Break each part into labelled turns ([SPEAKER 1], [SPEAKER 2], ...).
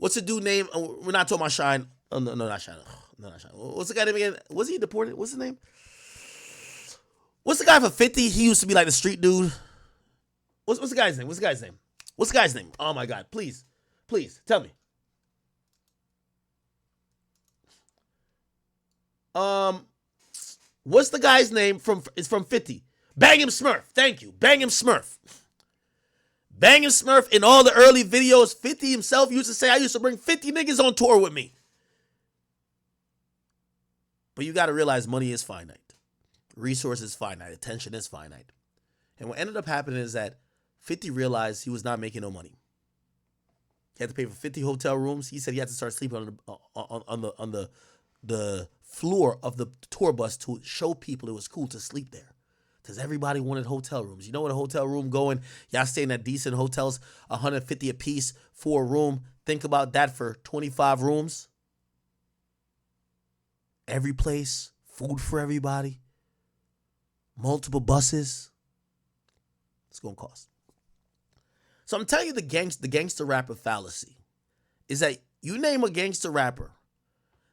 [SPEAKER 1] What's the dude name? We're not talking about Shine. Oh, no, not Shine. No, not Shine. What's the guy name again? Was he deported? What's his name? What's the guy for 50? He used to be like the street dude. What's the guy's name? What's the guy's name? What's the guy's name? Oh my God! Please, tell me. What's the guy's name from? It's from 50. Bang him Smurf. Thank you. Bang him Smurf. Bang him Smurf in all the early videos. 50 himself used to say, I used to bring 50 niggas on tour with me. But you got to realize money is finite. Resources finite. Attention is finite. And what ended up happening is that 50 realized he was not making no money. He had to pay for 50 hotel rooms. He said he had to start sleeping on the floor of the tour bus to show people it was cool to sleep there. Because everybody wanted hotel rooms. You know what a hotel room going? Y'all staying at decent hotels, $150 a piece for a room. Think about that for 25 rooms. Every place, food for everybody, multiple buses. It's going to cost. So I'm telling you the gangster rapper fallacy is that you name a gangster rapper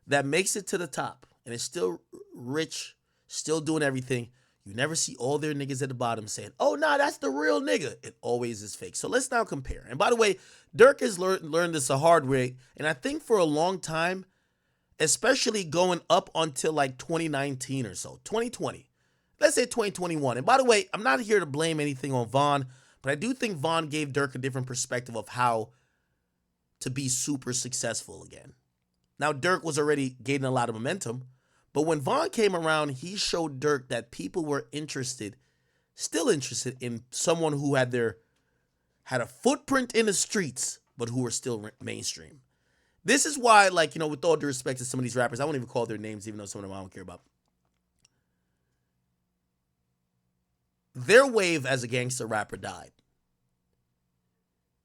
[SPEAKER 1] that makes it to the top and is still rich, still doing everything. You never see all their niggas at the bottom saying, oh, nah, that's the real nigga. It always is fake. So let's now compare. And by the way, Durk has learned this a hard way. And I think for a long time, especially going up until like 2019 or so, 2020, let's say 2021. And by the way, I'm not here to blame anything on Von, but I do think Von gave Durk a different perspective of how to be super successful again. Now, Durk was already gaining a lot of momentum, but when Von came around, he showed Durk that people were still interested in someone who had a footprint in the streets, but who were still mainstream. This is why, like, you know, with all due respect to some of these rappers, I won't even call their names, even though some of them I don't care about. Their wave as a gangster rapper died.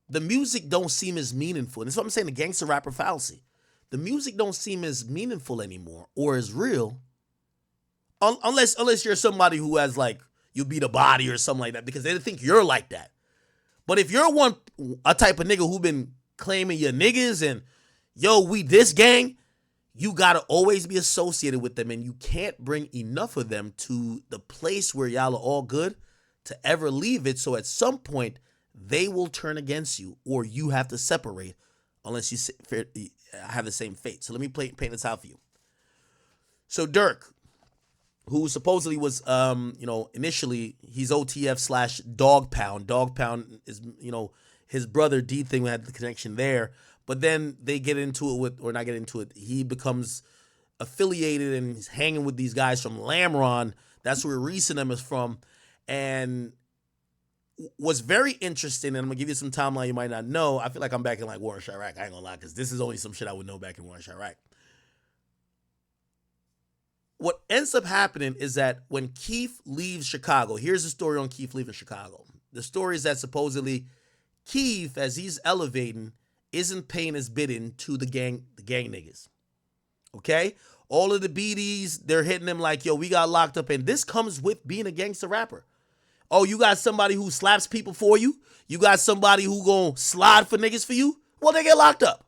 [SPEAKER 1] The music don't seem as meaningful. And that's what I'm saying, the gangster rapper fallacy. The music don't seem as meaningful anymore or as real unless you're somebody who has, like, you beat a body or something like that, because they think you're like that. But if you're a type of nigga who been claiming your niggas and, yo, we this gang, you got to always be associated with them, and you can't bring enough of them to the place where y'all are all good to ever leave it. So at some point, they will turn against you, or you have to separate unless you have the same fate. So let me paint this out for you. So Durk, who supposedly was, initially he's OTF / Dog Pound. Dog Pound is, his brother D Thing had the connection there. But then they get into it with, or not get into it, he becomes affiliated and he's hanging with these guys from Lamron. That's where Recent is from. And what's very interesting, and I'm going to give you some timeline you might not know. I feel like I'm back in like War in Chirac. I ain't going to lie, because this is only some shit I would know back in War in Chirac. What ends up happening is that when Keef leaves Chicago, here's the story on Keef leaving Chicago. The story is that supposedly Keef, as he's elevating, isn't paying his bidding to the gang niggas. Okay? All of the BDs, they're hitting him like, yo, we got locked up. And this comes with being a gangster rapper. Oh, you got somebody who slaps people for you? You got somebody who gonna slide for niggas for you? Well, they get locked up.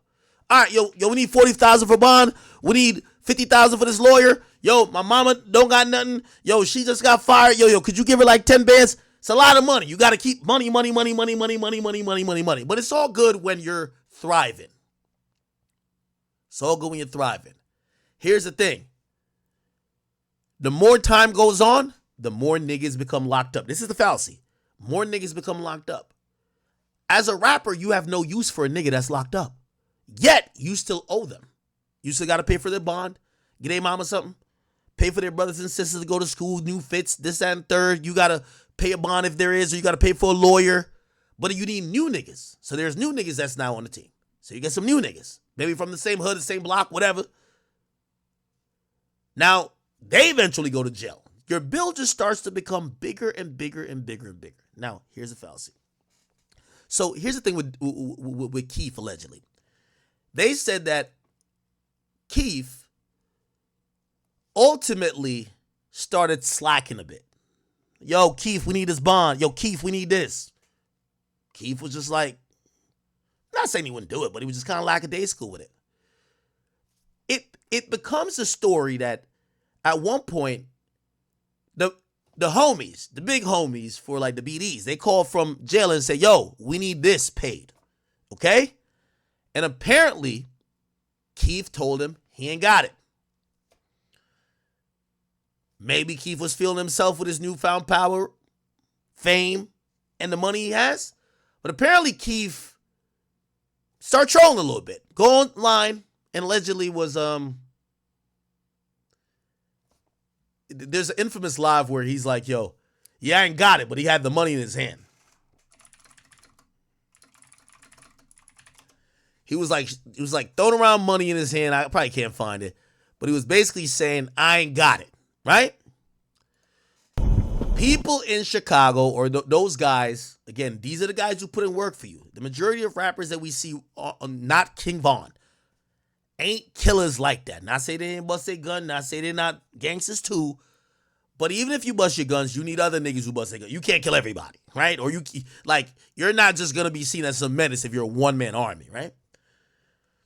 [SPEAKER 1] All right, yo, we need $40,000 for bond. We need $50,000 for this lawyer. Yo, my mama don't got nothing. Yo, she just got fired. Yo, could you give her like 10 bands? It's a lot of money. You got to keep money. But it's all good when you're thriving. It's all good when you're thriving. Here's the thing. The more time goes on, the more niggas become locked up. This is the fallacy. More niggas become locked up. As a rapper, you have no use for a nigga that's locked up. Yet, you still owe them. You still got to pay for their bond, get their mama something, pay for their brothers and sisters to go to school, new fits, this, that, and third. You got to pay a bond if there is, or you got to pay for a lawyer. But you need new niggas. So there's new niggas that's now on the team. So you get some new niggas. Maybe from the same hood, the same block, whatever. Now, they eventually go to jail. Your bill just starts to become bigger and bigger and bigger and bigger. Now, here's the fallacy. So here's the thing with Keef, allegedly. They said that Keef ultimately started slacking a bit. Yo, Keef, we need this bond. Yo, Keef, we need this. Keef was just like, not saying he wouldn't do it, but he was just kind of lackadaisical with it. It becomes a story that at one point, the homies, the big homies for like the BDs, they call from jail and say, yo, we need this paid. Okay? And apparently, Keef told him he ain't got it. Maybe Keef was feeling himself with his newfound power, fame, and the money he has. But apparently Keef started trolling a little bit. Go online and allegedly was there's an infamous live where he's like, yo, yeah, I ain't got it, but he had the money in his hand. He was like throwing around money in his hand. I probably can't find it. But he was basically saying, I ain't got it, right? People in Chicago, or those guys, again, these are the guys who put in work for you. The majority of rappers that we see, not King Von, ain't killers like that. Not say they ain't bust their gun, not say they're not gangsters too. But even if you bust your guns, you need other niggas who bust their guns. You can't kill everybody, right? Or you're not just going to be seen as some menace if you're a one-man army, right?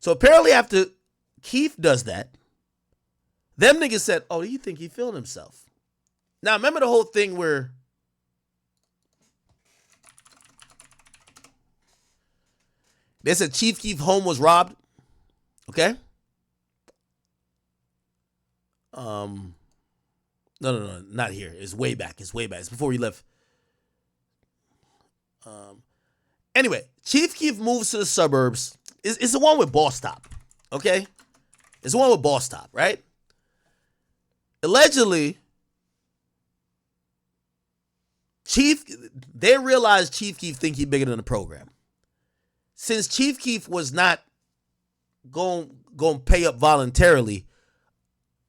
[SPEAKER 1] So apparently after Keef does that, them niggas said, oh, do you think he feeling himself? Now, remember the whole thing where they said Chief Keef home was robbed? Okay? No, not here. It's way back. It's before he left. Anyway, Chief Keef moves to the suburbs. It's the one with Boss Top, okay? It's the one with Boss Top, right? Allegedly, they realized Chief Keef think he bigger than the program. Since Chief Keef was not going to pay up voluntarily,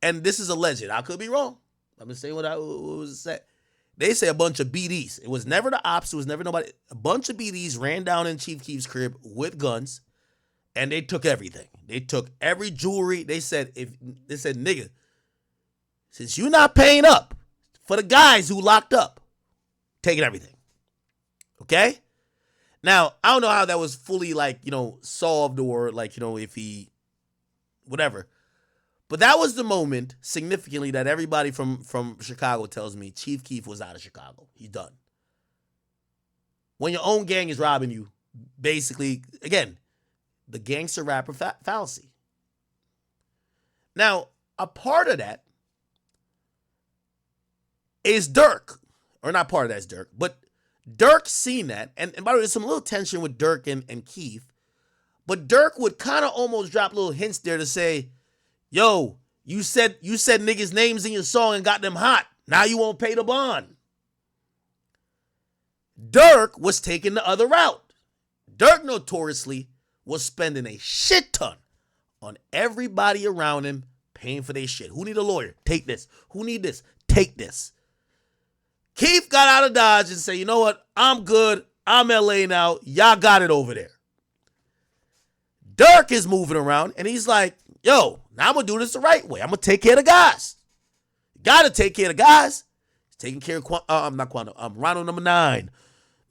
[SPEAKER 1] and this is alleged, I could be wrong. I'm going to say what was said. They say a bunch of BDs. It was never the ops. It was never nobody. A bunch of BDs ran down in Chief Keef's crib with guns, and they took everything. They took every jewelry. They said, nigga, since you're not paying up for the guys who locked up, taking everything. Okay? Now, I don't know how that was fully, solved or, if he, whatever. But that was the moment, significantly, that everybody from Chicago tells me Chief Keef was out of Chicago. He's done. When your own gang is robbing you, basically, again, the gangster rapper fallacy. Now, a part of that is Durk. Or not part of that is Durk, but Durk seen that. And by the way, there's some little tension with Durk and Keef. But Durk would kind of almost drop little hints there to say, yo, you said niggas' names in your song and got them hot. Now you won't pay the bond. Durk was taking the other route. Durk notoriously was spending a shit ton on everybody around him paying for their shit. Who need a lawyer? Take this. Who need this? Take this. Keef got out of Dodge and said, you know what? I'm good. I'm LA now. Y'all got it over there. Durk is moving around and he's like, yo, now I'm going to do this the right way. I'm going to take care of the guys. Got to take care of the guys. He's taking care of Ronald number 9.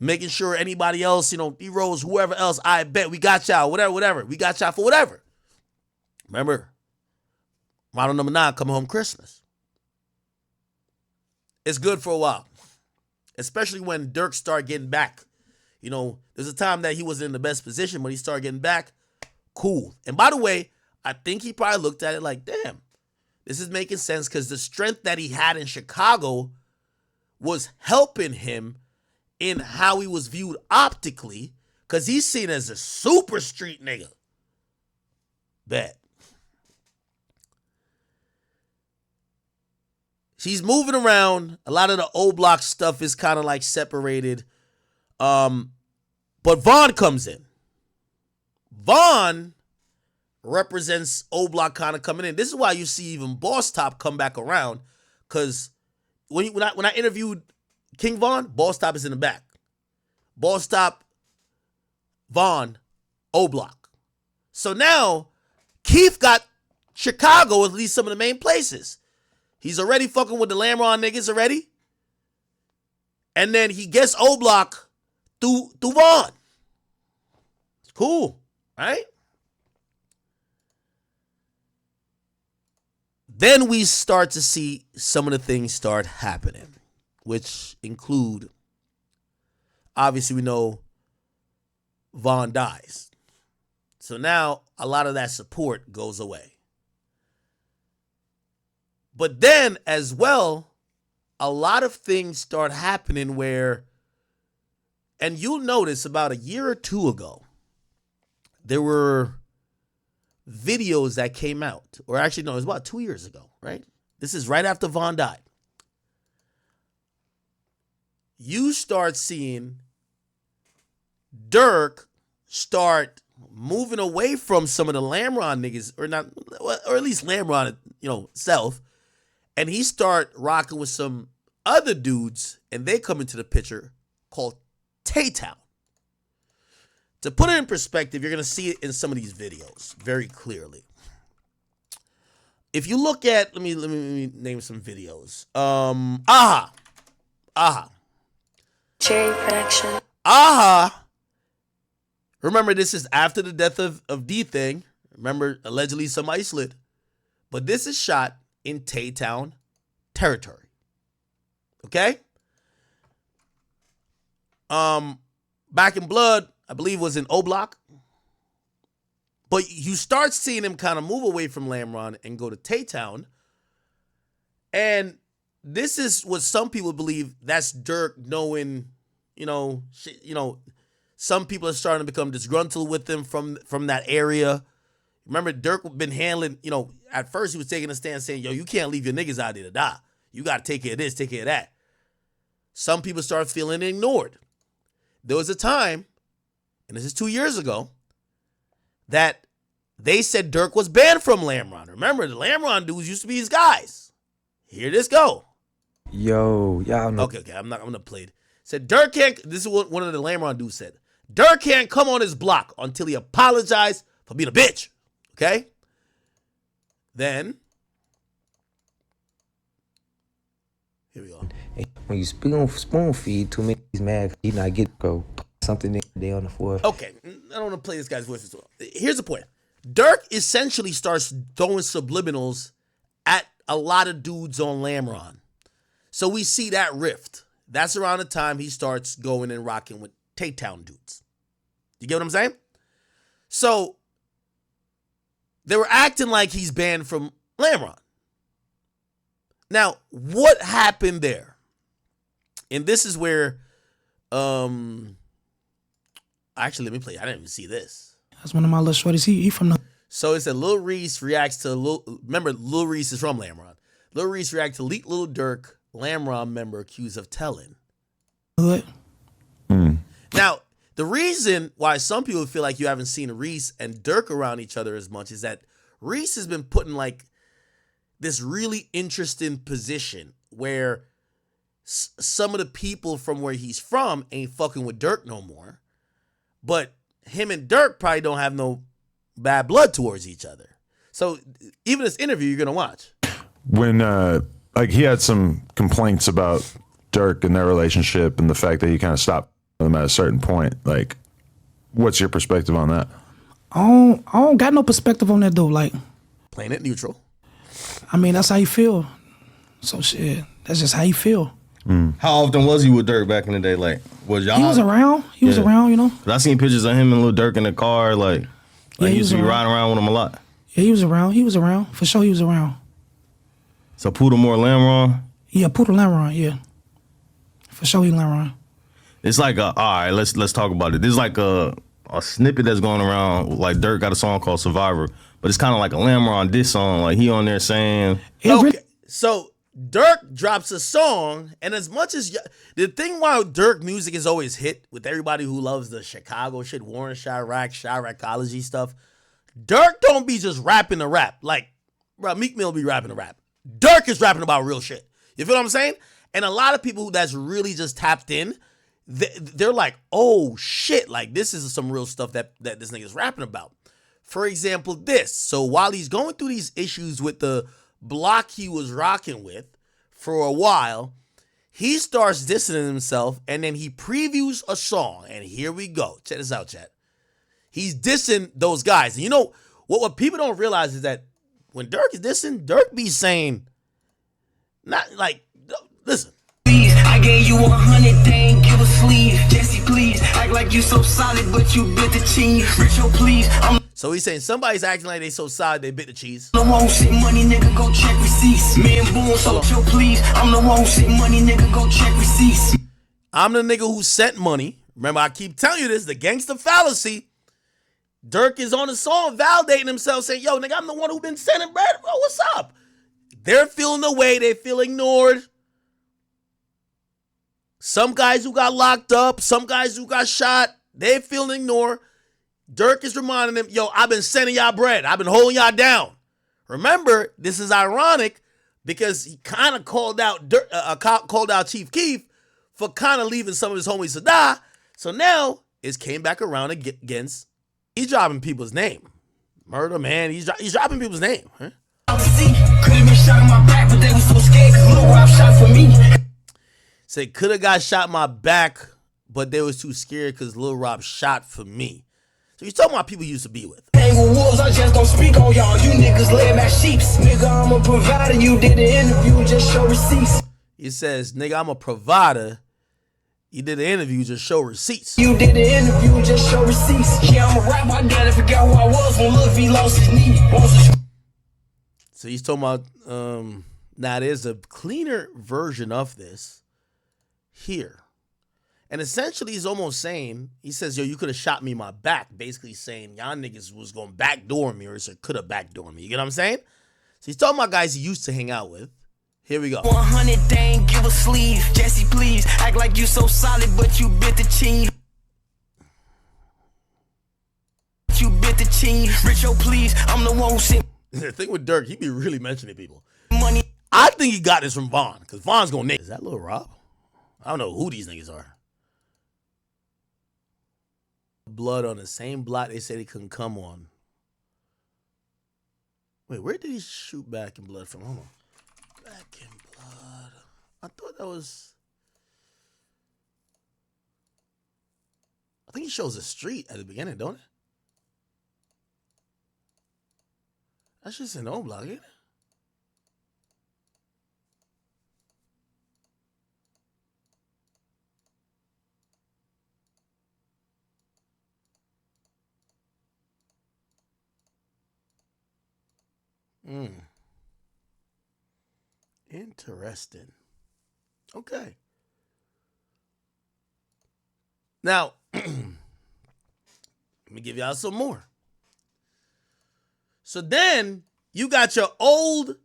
[SPEAKER 1] Making sure anybody else, D-Rose, whoever else, I bet we got y'all, whatever. We got y'all for whatever. Remember, Ronald number 9 coming home Christmas. It's good for a while. Especially when Durk started getting back. There's a time that he wasn't in the best position, but he started getting back. Cool. And by the way, I think he probably looked at it like, damn, this is making sense because the strength that he had in Chicago was helping him in how he was viewed optically because he's seen as a super street nigga. Bet. She's moving around. A lot of the old block stuff is kind of like separated. But Vaughn comes in. Vaughn represents old block kind of coming in. This is why you see even Boss Top come back around. Because when I interviewed King Von, Boss Top is in the back. Boss Top, Vaughn, O Block. So now, Keef got Chicago, at least some of the main places. He's already fucking with the Lamron niggas already. And then he gets O Block through Vaughn. It's Cool, right? Then we start to see some of the things start happening, which include, obviously, we know Von dies. So now a lot of that support goes away. But then as well, a lot of things start happening where, and you'll notice about a year or two ago, there were videos that came out, or actually, no, it was about 2 years ago, right? This is right after Von died. You start seeing Durk start moving away from some of the Lamron niggas, or not, or at least Lamron, self, and he start rocking with some other dudes, and they come into the picture called Tay-Town. To put it in perspective, you're going to see it in some of these videos very clearly. If you look at, let me name some videos. Aha.
[SPEAKER 2] Cherry production.
[SPEAKER 1] Aha. Remember, this is after the death of D-Thing. Remember, allegedly somebody slid. But this is shot in Tay-Town territory. Okay? Back in Blood, I believe, was in O-Block. But you start seeing him kind of move away from Lamron and go to Tay-Town. And this is what some people believe that's Durk knowing, some people are starting to become disgruntled with him from that area. Remember, Durk been handling, at first he was taking a stand saying, yo, you can't leave your niggas out there to die. You got to take care of this, take care of that. Some people start feeling ignored. There was a time, and this is 2 years ago, that they said Durk was banned from Lamron. Remember, the Lamron dudes used to be his guys. Here this go.
[SPEAKER 3] Yo, y'all know.
[SPEAKER 1] Okay, I'm gonna play it. Said Durk can't, this is what one of the Lamron dudes said. Durk can't come on his block until he apologized for being a bitch. Okay? Then, here we go.
[SPEAKER 3] When you spoon feed too many, he's mad. He not get go something they on the floor.
[SPEAKER 1] Okay, I don't want to play this guy's voice as well. Here's the point. Durk essentially starts throwing subliminals at a lot of dudes on Lamron. So we see that rift. That's around the time he starts going and rocking with Tay-Town dudes. You get what I'm saying? So they were acting like he's banned from Lamron. Now, what happened there? And this is where, actually, let me play. I didn't even see this.
[SPEAKER 4] That's one of my little shorties. He from the.
[SPEAKER 1] So it said Lil Reese reacts to remember Lil Reese is from Lamron. Lil Reese reacts to leaked Lil Durk Lamron member accused of telling.
[SPEAKER 4] Hood.
[SPEAKER 1] Now, the reason why some people feel like you haven't seen Reese and Durk around each other as much is that Reese has been put in like this really interesting position where some of the people from where he's from ain't fucking with Durk no more. But him and Durk probably don't have no bad blood towards each other. So even this interview you're going to watch.
[SPEAKER 5] When, he had some complaints about Durk and their relationship and the fact that he kind of stopped them at a certain point. Like, what's your perspective on that?
[SPEAKER 4] I don't got no perspective on that though. Like,
[SPEAKER 1] Playing it neutral.
[SPEAKER 4] I mean, that's how you feel. So shit, that's just how you feel.
[SPEAKER 6] How often was he with Durk back in the day? Like, was y'all?
[SPEAKER 4] He was around. He was around,
[SPEAKER 6] 'Cause I seen pictures of him and Lil Durk in the car. Like
[SPEAKER 4] Yeah,
[SPEAKER 6] he
[SPEAKER 4] he
[SPEAKER 6] used to be
[SPEAKER 4] was
[SPEAKER 6] riding around with him a lot.
[SPEAKER 4] Yeah, he was around. He was around. For sure, he was around.
[SPEAKER 6] So Poodlemore Lamron.
[SPEAKER 4] Yeah, Poodle Lamron, yeah. For sure, he Lamron.
[SPEAKER 6] It's like all right, let's talk about it. There's like a snippet that's going around. Like Durk got a song called Survivor, but it's kind of like a Lamron diss song. Like he on there saying,
[SPEAKER 1] Okay, so Durk drops a song, and as much as the thing why Durk music is always hit with everybody who loves the Chicago shit, Warren Chiracology stuff, Durk don't be just rapping to rap. Like, bro, Meek Mill be rapping to rap. Durk is rapping about real shit. You feel what I'm saying? And a lot of people that's really just tapped in, they're like, oh shit, like this is some real stuff that this nigga's rapping about. For example, this. So while he's going through these issues with the block he was rocking with for a while, he starts distancing himself and then he previews a song. And here we go. Check this out, chat. He's dissing those guys. And you know what people don't realize is that when Durk is dissing, Durk be saying, not like, listen.
[SPEAKER 2] I gave you 100, they ain't give a sleeve. Jesse, please, act like you so solid, but you bit the cheese. Richo, please, I'm
[SPEAKER 1] So he's saying somebody's acting like they so solid they bit the cheese.
[SPEAKER 2] the one who shit money, nigga, go check receipts. Me and Boone, so chill, please. I'm the one who shit money, nigga, go check receipts.
[SPEAKER 1] I'm the nigga who sent money. Remember, I keep telling you this, the gangster fallacy. Durk is on the song validating himself, saying, yo, nigga, I'm the one who been sending bread. Bro, what's up? They're feeling the way. They feel ignored. Some guys who got locked up, some guys who got shot, they feel ignored. Durk is reminding them, yo, I've been sending y'all bread. I've been holding y'all down. Remember, this is ironic because he kind of called out Chief Keef for kind of leaving some of his homies to die. So now it's came back around against, he's dropping people's name. Murder, man, he's dropping people's name. Huh?
[SPEAKER 2] Could have been shot in my back, but they was so scared because Lil Rob shot for me.
[SPEAKER 1] Say, could have got shot in my back, but they was too scared because Lil Rob shot for me. So he's talking about people he used to be with.
[SPEAKER 2] Hang with wolves, I just don't speak on y'all. You niggas lay my sheeps. Nigga, I'm a provider. You did the interview, just show receipts.
[SPEAKER 1] He says, nigga, I'm a provider. You did the interview, just show receipts.
[SPEAKER 2] You did the interview, just show receipts. Yeah, I'm a rapper, I gotta forget who I was when Lil V lost his knee.
[SPEAKER 1] So he's talking about, now there's a cleaner version of this here. And essentially he's almost saying, he says, yo, you could have shot me in my back. Basically saying, y'all niggas was going to backdoor me, or he said, could have backdoor me. You get what I'm saying? So he's talking about guys he used to hang out with. Here we go.
[SPEAKER 2] 100, they ain't give a sleeve. Jesse, please, act like you so solid, but you bit the cheese. You bit the cheese. Richo, please, I'm the one who sent
[SPEAKER 1] The thing with Durk, he be really mentioning people.
[SPEAKER 2] money.
[SPEAKER 1] I think he got this from Vaughn, because Vaughn's going to name. Is that Lil Rob? I don't know who these niggas are. Blood on the same block they said he couldn't come on. Wait, where did he shoot Back in Blood from? Hold on. Back in Blood. I thought that was... I think he shows a street at the beginning, don't it? That's just an old block, ain't it? Interesting. Okay. Now, let me give y'all some more. So then you got your old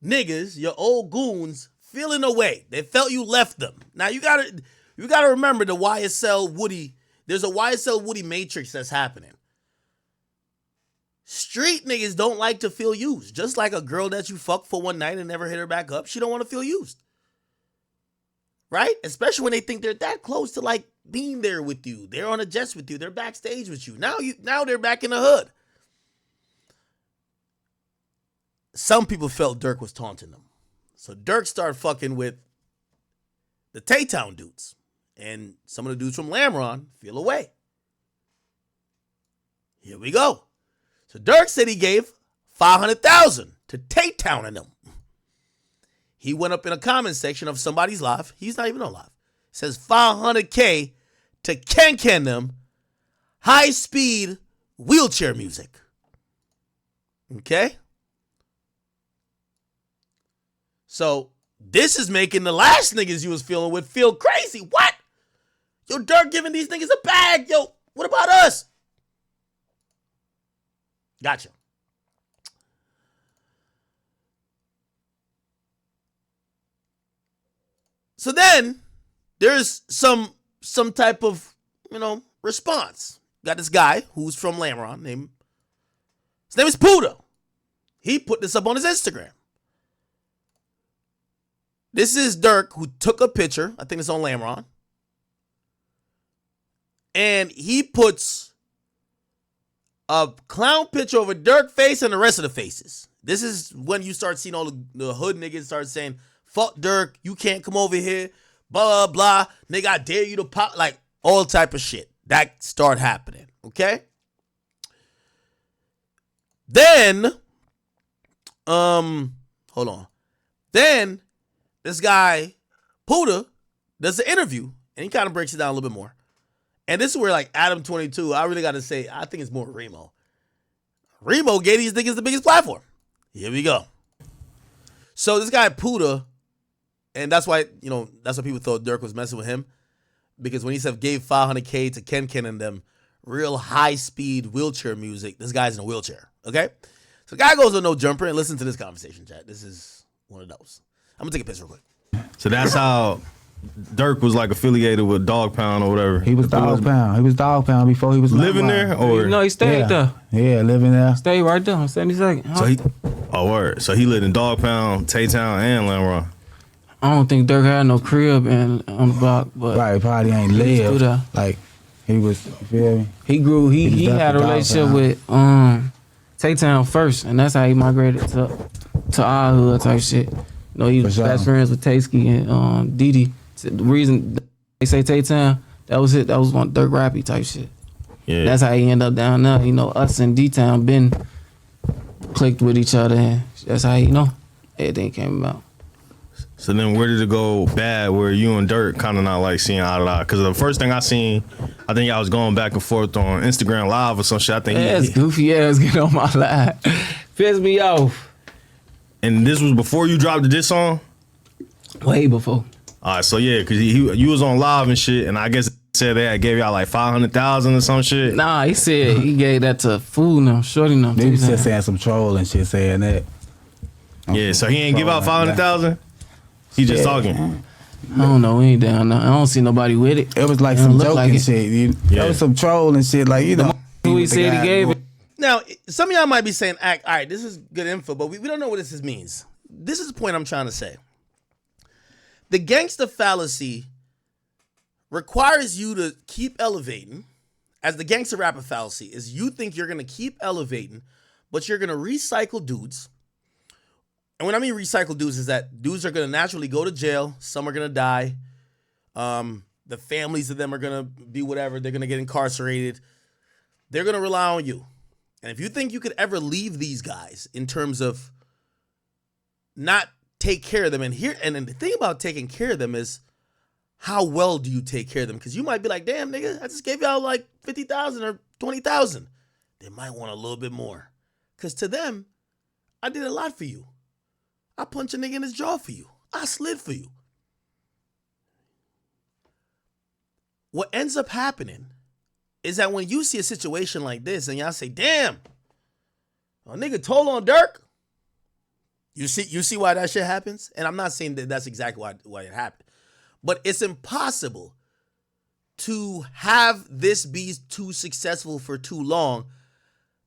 [SPEAKER 1] niggas, your old goons feeling away. They felt you left them. Now you gotta remember the YSL Woody. There's a YSL Woody matrix that's happening. Street niggas don't like to feel used. Just like a girl that you fuck for one night and never hit her back up, she don't want to feel used. Right? Especially when they think they're that close to like being there with you. They're on a jet with you. They're backstage with you. Now they're back in the hood. Some people felt Durk was taunting them. So Durk started fucking with the Tay-Town dudes. And some of the dudes from Lamron feel away. Here we go. So Durk said he gave $500,000 to Tay-Town and them. He went up in a comment section of somebody's live. He's not even on live. It says $500K to Ken them high-speed wheelchair music. Okay? So this is making the last niggas you was feeling with feel crazy. What? Yo, Durk giving these niggas a bag. Yo, what about us? Gotcha. So then there's some type of, response. Got this guy who's from Lamron his name is Puda. He put this up on his Instagram. This is Durk who took a picture. I think it's on Lamron. And he puts a clown picture of a Durk face and the rest of the faces. This is when you start seeing all the hood niggas start saying, fuck Durk, you can't come over here, blah, blah, blah. Nigga, I dare you to pop, like all type of shit. That start happening. Okay. Then, hold on. Then this guy, Puda, does an interview and he kind of breaks it down a little bit more. And this is where like Adam 22, I really got to say, I think it's more Remo. Remo gave these niggas the biggest platform. Here we go. So this guy Puda, and that's why, that's why people thought Durk was messing with him. Because when he said gave $500K to Ken and them, real high-speed wheelchair music, this guy's in a wheelchair, okay? So the guy goes on No Jumper and listen to this conversation, chat. This is one of those. I'm going to take a piss real quick.
[SPEAKER 6] So that's how Durk was like affiliated with Dog Pound or whatever.
[SPEAKER 3] He was Dog Pound. He was Dog Pound before he was
[SPEAKER 6] living there, or
[SPEAKER 7] No, he stayed there.
[SPEAKER 3] Yeah, living there.
[SPEAKER 7] Stayed right there on 72nd.
[SPEAKER 6] so he. Oh, word. So he lived in Dog Pound, Tay-Town, and Lamron.
[SPEAKER 7] I don't think Durk had no crib on the block, but
[SPEAKER 3] Right, probably ain't
[SPEAKER 7] he was through
[SPEAKER 3] lived.
[SPEAKER 7] there.
[SPEAKER 3] Like, he was, you feel me?
[SPEAKER 7] He grew. He
[SPEAKER 3] was
[SPEAKER 7] had a
[SPEAKER 3] definitely
[SPEAKER 7] relationship
[SPEAKER 3] Dog
[SPEAKER 7] with Tay-Town first, and that's how he migrated to our hood type shit. He was
[SPEAKER 3] For sure.
[SPEAKER 7] best friends with Tasky and Didi. So the reason they say Tay-Town, that was it. That was one Durk Rappy type shit.
[SPEAKER 6] Yeah.
[SPEAKER 7] That's how he ended up down there. Us and D-Town been clicked with each other, and that's how everything came about.
[SPEAKER 6] So then where did it go bad where you and Durk kind of not like seeing eye to eye? Because the first thing I seen, I think y'all was going back and forth on Instagram Live or some shit. I think
[SPEAKER 7] Ass goofy ass get on my live. Piss me off.
[SPEAKER 6] And this was before you dropped this song?
[SPEAKER 7] Way before.
[SPEAKER 6] All right, so yeah, because you was on live and shit, and I guess it said they gave y'all like 500,000 or some shit.
[SPEAKER 7] Nah, he said he gave that to fool them, shorty them.
[SPEAKER 3] They was just saying some troll and shit saying that.
[SPEAKER 6] Yeah, so he ain't give out 500,000? He just talking.
[SPEAKER 7] I don't know, we ain't down there. I don't see nobody with it.
[SPEAKER 3] It was like
[SPEAKER 7] It don't
[SPEAKER 3] some
[SPEAKER 7] look
[SPEAKER 3] joking
[SPEAKER 7] like it.
[SPEAKER 3] shit.
[SPEAKER 6] Yeah.
[SPEAKER 3] There was some troll and shit, like,
[SPEAKER 7] Who he said he gave it.
[SPEAKER 1] Now, some of y'all might be saying, all right, this is good info, but we don't know what this means. This is the point I'm trying to say. The gangster fallacy requires you to keep elevating, as the gangster rapper fallacy is you think you're going to keep elevating, but you're going to recycle dudes. And when I mean recycle dudes is that dudes are going to naturally go to jail. Some are going to die. The families of them are going to be whatever. They're going to get incarcerated. They're going to rely on you. And if you think you could ever leave these guys in terms of not take care of them, and then the thing about taking care of them is how well do you take care of them? Because you might be like, damn, nigga, I just gave y'all like 50,000 or 20,000. They might want a little bit more. Because to them, I did a lot for you. I punched a nigga in his jaw for you. I slid for you. What ends up happening is that when you see a situation like this and y'all say, damn, a nigga told on Durk, you see why that shit happens? And I'm not saying that that's exactly why it happened. But it's impossible to have this be too successful for too long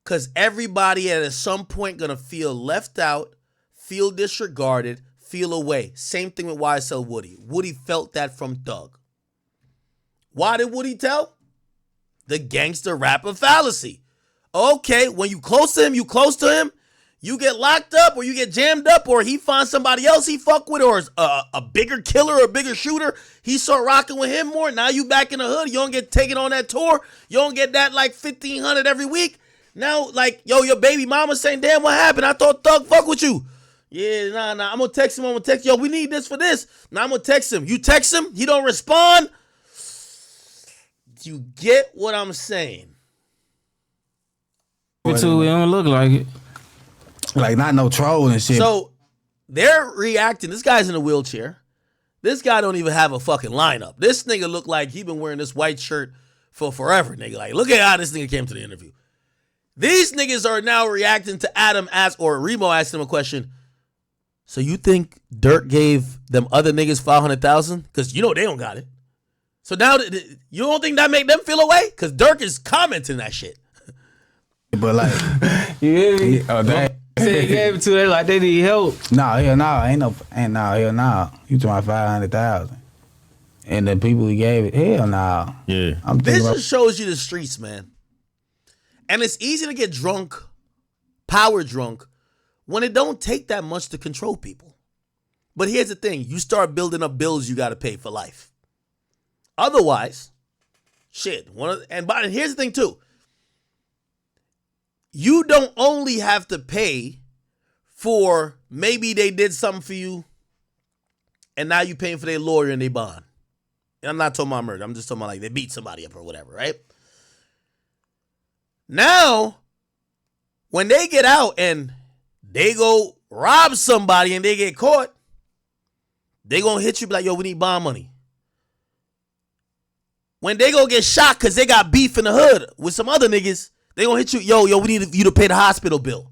[SPEAKER 1] because everybody at some point gonna feel left out, feel disregarded, feel away. Same thing with YSL Woody. Woody felt that from Thug. Why did Woody tell? The gangster rapper fallacy. Okay, when you close to him, you get locked up or you get jammed up or he finds somebody else he fuck with or a bigger killer or a bigger shooter. He start rocking with him more. Now you back in the hood. You don't get taken on that tour. You don't get that like 1,500 every week. Now like, yo, your baby mama saying, damn, what happened? I thought Thug fuck with you. Yeah, nah. I'm going to text him. Yo, we need this for this. Now I'm going to text him. You text him. He don't respond. You get what I'm saying?
[SPEAKER 7] It don't look like it.
[SPEAKER 3] Like, not no troll and shit.
[SPEAKER 1] So they're reacting. This guy's in a wheelchair. This guy don't even have a fucking lineup. This nigga look like he been wearing this white shirt for forever, nigga. Like, look at how this nigga came to the interview. These niggas are now reacting to Adam or Remo asked him a question. So you think Durk gave them other niggas 500,000? Because you know they don't got it. So now you don't think that make them feel away? Because Durk is commenting that shit.
[SPEAKER 3] But like,
[SPEAKER 7] You hear me?
[SPEAKER 3] that,
[SPEAKER 7] Said he gave it to them like they need help.
[SPEAKER 3] nah, hell no, hell no. You talking about 500,000, and the people he gave it, hell no.
[SPEAKER 6] Yeah.
[SPEAKER 3] I'm
[SPEAKER 1] This
[SPEAKER 3] thinking about,
[SPEAKER 1] just shows you the streets, man. And it's easy to get drunk, power drunk, when it don't take that much to control people. But here's the thing. You start building up bills you got to pay for life. Otherwise, shit. And here's the thing, too. you don't only have to pay for maybe they did something for you and now you paying for their lawyer and their bond. And I'm not talking about murder. I'm just talking about like they beat somebody up or whatever, right? Now, when they get out and they go rob somebody and they get caught, they gonna hit you like, yo, we need bond money. When they go get shot because they got beef in the hood with some other niggas, they gonna hit you, yo, we need you to pay the hospital bill.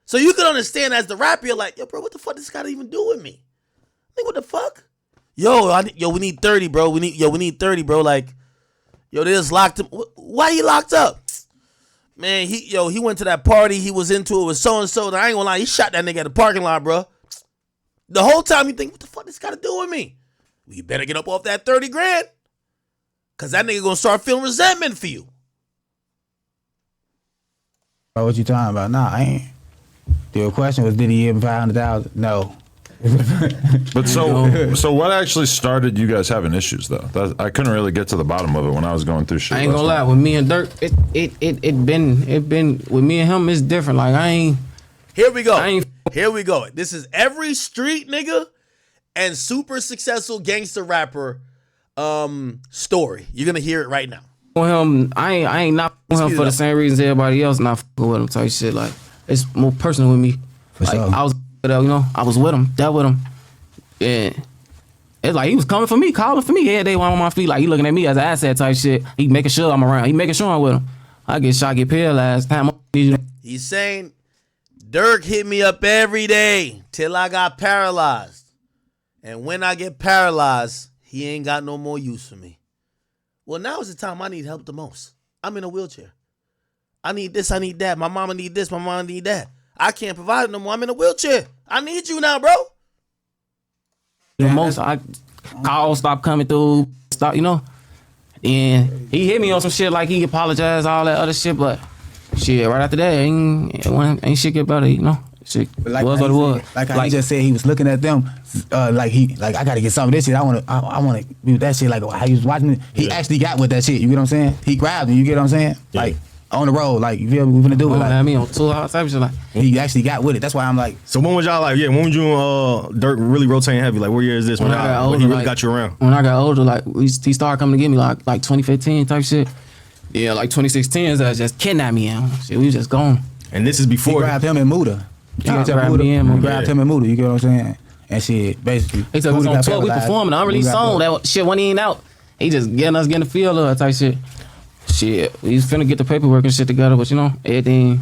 [SPEAKER 1] So you can understand as the rapper, you're like, yo, bro, what the fuck this got to even do with me? Like, what the fuck? Yo, we need 30, bro. We need 30, bro. Like, yo, they just locked him. Why he locked up? Man, he went to that party. He was into it with so-and-so. I ain't gonna lie, he shot that nigga at the parking lot, bro. The whole time you think, what the fuck this got to do with me? Well, you better get up off that 30 grand. Because that nigga gonna start feeling resentment for you.
[SPEAKER 3] What you talking about? Nah, I ain't. The question was, did he give him 500,000? No.
[SPEAKER 5] But so what actually started you guys having issues though? I couldn't really get to the bottom of it when I was going through shit.
[SPEAKER 7] I ain't gonna lie, with me and Durk, it been with me and him, it's different. Like
[SPEAKER 1] Here we go. This is every street nigga and super successful gangster rapper story. You're gonna hear it right now.
[SPEAKER 7] with him, I ain't not with him for the same reasons everybody else not fucking with him type shit. Like, it's more personal with me. Like,
[SPEAKER 3] sure.
[SPEAKER 7] I was, I was with him, dealt with him. And it's like he was coming for me, calling for me every day while I'm on my feet. Like, he looking at me as an asset type shit. He making sure I'm around. He making sure I'm with him. I get shot, get paralyzed.
[SPEAKER 1] He's saying, Durk hit me up every day till I got paralyzed. And when I get paralyzed, he ain't got no more use for me. Well, now is the time I need help the most. I'm in a wheelchair. I need this, I need that. My mama need this, my mama need that. I can't provide it no more. I'm in a wheelchair. I need you now, bro.
[SPEAKER 7] The most I calls stop coming through, stop, And he hit me on some shit like he apologized, all that other shit, but shit, right after that, ain't shit get better, Shit
[SPEAKER 3] like
[SPEAKER 7] was what it was.
[SPEAKER 3] Like how he just said he was looking at them, I gotta get some of this shit. I wanna be with that shit. Like how he was watching it, he actually got with that shit. You get what I'm saying? He grabbed it. You get what I'm saying? Yeah. Like on the road, like you feel me? We finna do it. Like
[SPEAKER 7] me on tour type of shit. Like
[SPEAKER 3] he actually got with it. That's why I'm like.
[SPEAKER 6] So when was y'all like? Yeah, when was you Durk really rotating heavy? Like what year is this? When
[SPEAKER 7] I got older,
[SPEAKER 6] he really got you around?
[SPEAKER 7] When I got older, like he started coming to get me like 2015 type shit. Yeah, like 2016 is just kidnapped me and shit. We was just gone.
[SPEAKER 6] And this is before
[SPEAKER 3] he grabbed him and Muda.
[SPEAKER 7] Grabbed
[SPEAKER 3] him and Muda. You get what I'm saying? And shit, basically.
[SPEAKER 7] He took us on tour. We performing. I already song that shit wasn't even out. He just getting the feel of it type shit. Shit, we was finna get the paperwork and shit together, but everything.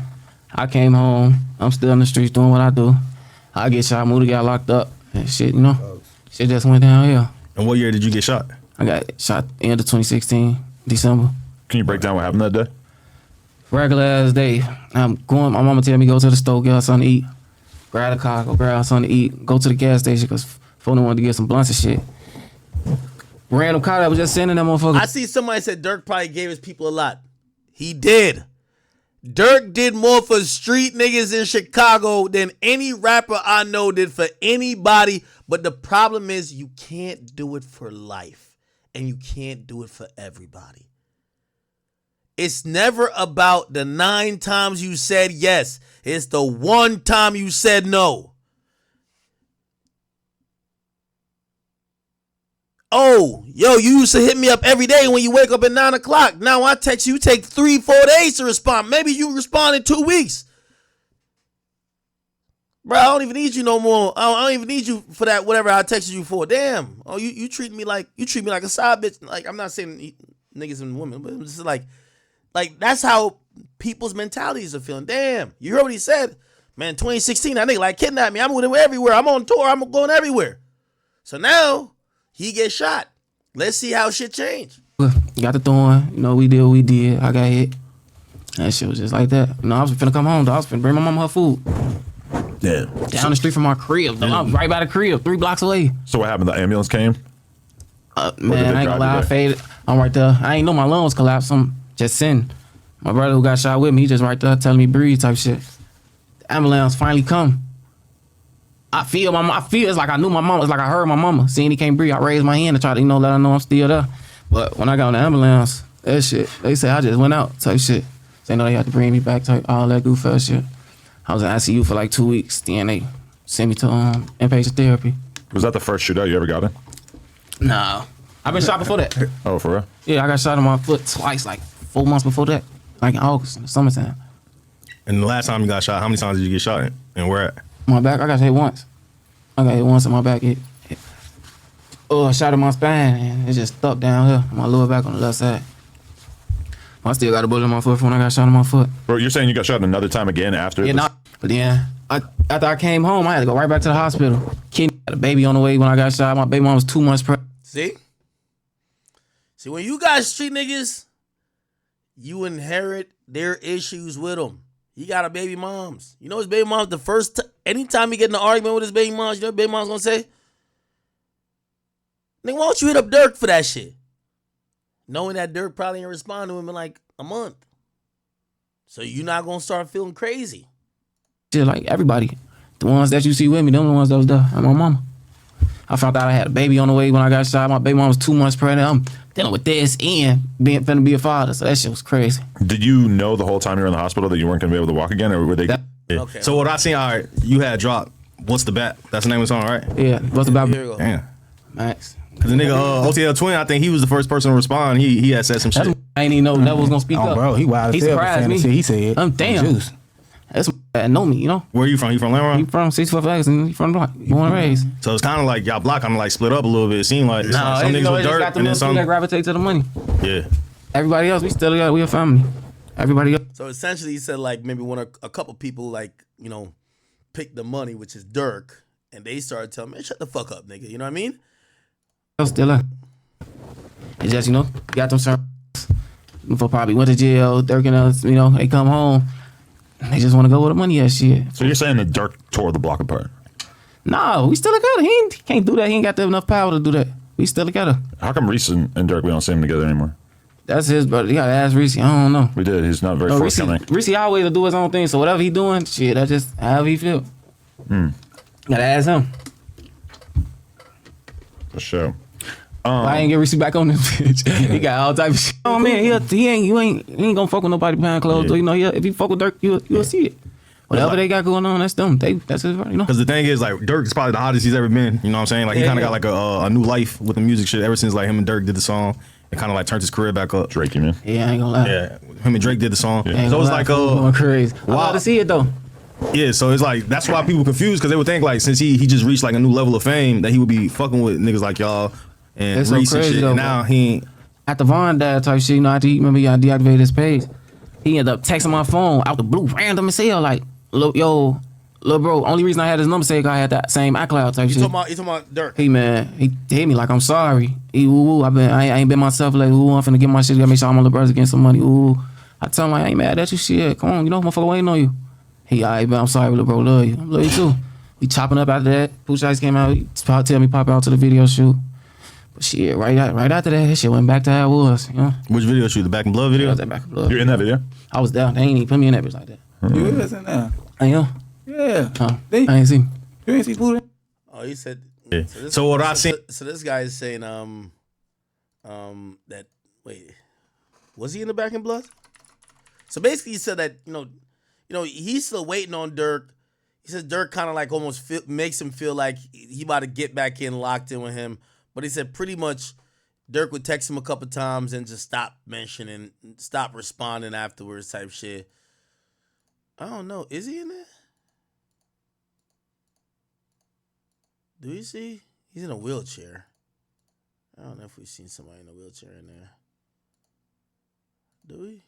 [SPEAKER 7] I came home. I'm still in the streets doing what I do. I get shot. Muda got locked up and shit. Shit just went down here.
[SPEAKER 6] And what year did you get shot?
[SPEAKER 7] I got shot end of 2016, December.
[SPEAKER 5] Can you break down what happened that day?
[SPEAKER 7] Regular ass day. I'm going. My mama tell me go to the store, get her something to eat. Grab a car, go grab her something to eat. Go to the gas station because phone wanted to get some blunts and shit. Random car that was just sending that motherfucker.
[SPEAKER 1] I see somebody said Durk probably gave his people a lot. He did. Durk did more for street niggas in Chicago than any rapper I know did for anybody. But the problem is you can't do it for life. And you can't do it for everybody. It's never about the 9 times you said yes. It's the 1 time you said no. Oh, yo, you used to hit me up every day when you wake up at 9 o'clock. Now I text you, take 3-4 days to respond. Maybe you respond in 2 weeks. Bro, I don't even need you no more. I don't even need you for that, whatever I texted you for. Damn. Oh, you treat me like a side bitch. Like, I'm not saying niggas and women, but it's just like that's how people's mentalities are feeling. Damn, you heard what he said. Man, 2016, that nigga like kidnapped me. I'm with him everywhere. I'm on tour. I'm going everywhere. So now he gets shot. Let's see how shit change.
[SPEAKER 7] Got the thorn. We did what we did. I got hit. That shit was just like that. I was finna come home, though. I was finna bring my mama her food.
[SPEAKER 5] Yeah.
[SPEAKER 7] Down the street from our crib, though. I'm right by the crib, 3 blocks away.
[SPEAKER 5] So what happened? The ambulance came?
[SPEAKER 7] Man, I ain't gonna lie. I faded. I'm right there. I ain't know my lungs collapsed. I'm just sitting. My brother who got shot with me, he just right there telling me breathe type shit. The ambulance finally come. I feel it's like I knew my mama. It's like I heard my mama. Seeing he can't breathe, I raised my hand to try to, let her know I'm still there. But when I got on the ambulance, that shit, they say I just went out type shit. They know they had to bring me back, type all that goof ass shit. I was in ICU for like 2 weeks. Then they sent me to inpatient therapy.
[SPEAKER 5] Was that the first shootout you ever got in?
[SPEAKER 7] Nah, I've been shot before that.
[SPEAKER 5] Oh, for real?
[SPEAKER 7] Yeah, I got shot in my foot twice, like 4 months before that, like in August in the summertime.
[SPEAKER 6] And the last time you got shot, how many times did you get shot in? And where at?
[SPEAKER 7] My back, I got hit once. I got hit once in my back. Shot in my spine, and it just stuck down here, my lower back on the left side. I still got a bullet in my foot from when I got shot in my foot.
[SPEAKER 5] Bro, you're saying you got shot another time again after?
[SPEAKER 7] Yeah,
[SPEAKER 5] this?
[SPEAKER 7] but then after I came home, I had to go right back to the hospital. Kid had a baby on the way when I got shot. My baby mom was 2 months pregnant.
[SPEAKER 1] See, when you got street niggas, you inherit their issues with them. He got a baby moms. You know his baby moms, anytime he get in an argument with his baby moms, you know what baby mom's gonna say? Nigga, why don't you hit up Durk for that shit? Knowing that Durk probably ain't respond to him in like a month. So you're not gonna start feeling crazy.
[SPEAKER 7] Shit, like everybody. The ones that you see with me, them the ones that was there. And my mama. I found out I had a baby on the way when I got shot. My baby mom was 2 months pregnant. I'm dealing with this and finna be a father. So that shit was crazy.
[SPEAKER 5] Did you know the whole time you were in the hospital that you weren't gonna be able to walk again, or were they?
[SPEAKER 6] Yeah.
[SPEAKER 1] Okay.
[SPEAKER 6] So what I seen, all right, you had dropped What's the Bat? That's the name of the song, right?
[SPEAKER 7] Yeah, what's about
[SPEAKER 1] Here we go.
[SPEAKER 6] Damn.
[SPEAKER 7] Max?
[SPEAKER 6] Cause the nigga OTL Twin, I think he was the first person to respond. He had said some shit.
[SPEAKER 7] That's I ain't even know that was gonna speak
[SPEAKER 3] Oh,
[SPEAKER 7] up.
[SPEAKER 3] bro, he wild
[SPEAKER 7] He
[SPEAKER 3] as hell.
[SPEAKER 7] surprised me.
[SPEAKER 3] He said,
[SPEAKER 7] I'm damn.
[SPEAKER 3] Juice.
[SPEAKER 7] That's that know me, you know.
[SPEAKER 6] Where you from? You from Lamron?
[SPEAKER 7] He from 64 Flags and he from the block. Born and raised.
[SPEAKER 6] So it's kind of like y'all block kind of like split up a little bit. It seemed like it's like some niggas with dirt and then some.
[SPEAKER 7] that gravitate to the money.
[SPEAKER 6] Yeah.
[SPEAKER 7] Everybody else, we still together. We a family. Everybody else.
[SPEAKER 1] So essentially, he said like maybe a couple people like picked the money, which is Durk, and they started telling me, "Shut the fuck up, nigga." You know what I mean?
[SPEAKER 7] Still up. It's just, got them certain before probably went to jail, Durk and us, they come home. They just want to go with the money and shit.
[SPEAKER 5] So you're saying that Durk tore the block apart?
[SPEAKER 7] No, we still together. He can't do that. He ain't got enough power to do that. We still together.
[SPEAKER 5] How come Reese and Durk, we don't see them together anymore?
[SPEAKER 7] That's his brother. You gotta ask Reese. I don't know.
[SPEAKER 5] We did. He's not very forthcoming.
[SPEAKER 7] Reese always do his own thing. So whatever he doing, shit, that's just however he feel. Gotta ask him.
[SPEAKER 5] For sure.
[SPEAKER 7] I ain't get Reese back on this bitch. He got all type of shit. Oh man, he ain't gonna fuck with nobody behind closed door. If he fuck with Durk, you'll see it. Whatever they got going on, that's them. That's his,
[SPEAKER 6] Because the thing is, like, Durk is probably the hottest he's ever been. You know what I'm saying? Like, he kind of got like a new life with the music shit ever since like him and Durk did the song. It kind of like turned his career back up.
[SPEAKER 5] Drake, you mean?
[SPEAKER 7] Yeah, I ain't gonna lie.
[SPEAKER 6] Yeah, him and Drake did the song.
[SPEAKER 7] Ain't
[SPEAKER 6] So
[SPEAKER 7] gonna
[SPEAKER 6] it's
[SPEAKER 7] lie,
[SPEAKER 6] like
[SPEAKER 7] fool going crazy. I love to see it though.
[SPEAKER 6] Yeah, so it's like that's why people confused because they would think like since he just reached like a new level of fame that he would be fucking with niggas like y'all and
[SPEAKER 7] That's so
[SPEAKER 6] Reese and
[SPEAKER 7] crazy,
[SPEAKER 6] shit.
[SPEAKER 7] though,
[SPEAKER 6] And now
[SPEAKER 7] bro.
[SPEAKER 6] he ain't.
[SPEAKER 7] After Von died type shit, after he deactivated his page, he ended up texting my phone out the blue, random as hell, like, yo, little bro, only reason I had his number saved, I had that same iCloud type shit.
[SPEAKER 1] You talking about Durk?
[SPEAKER 7] Hey man, he hit me like I'm sorry. I ain't been myself like I'm finna get my shit. Gotta make sure all my little brothers getting some money. I tell him like I ain't mad at you. Shit, come on, motherfucker waiting on you. He alright, man. I'm sorry, little bro. Love you. I love you too. We chopping up after that. Pooch Ice came out. He tell me pop out to the video shoot. But shit, right after that shit went back to how it was.
[SPEAKER 6] Which video shoot? The Back in Blood video?
[SPEAKER 7] I was at Back in Blood.
[SPEAKER 5] You're in that video?
[SPEAKER 7] I was down. They ain't even put me in that bitch like that.
[SPEAKER 3] You was in there.
[SPEAKER 7] I am.
[SPEAKER 3] Yeah.
[SPEAKER 7] I
[SPEAKER 3] They-
[SPEAKER 7] ain't see.
[SPEAKER 3] You ain't see Buddha?
[SPEAKER 1] Oh, he said.
[SPEAKER 6] Yeah. So what I seen.
[SPEAKER 1] So this guy is saying that was he in the Back in Blood? So basically, he said that he's still waiting on Durk. He says Durk kind of like almost makes him feel like he about to get back in, locked in with him. But he said pretty much Durk would text him a couple times and just stop mentioning, stop responding afterwards type shit. I don't know. Is he in there? Do we see? He's in a wheelchair. I don't know if we've seen somebody in a wheelchair in there. Do we?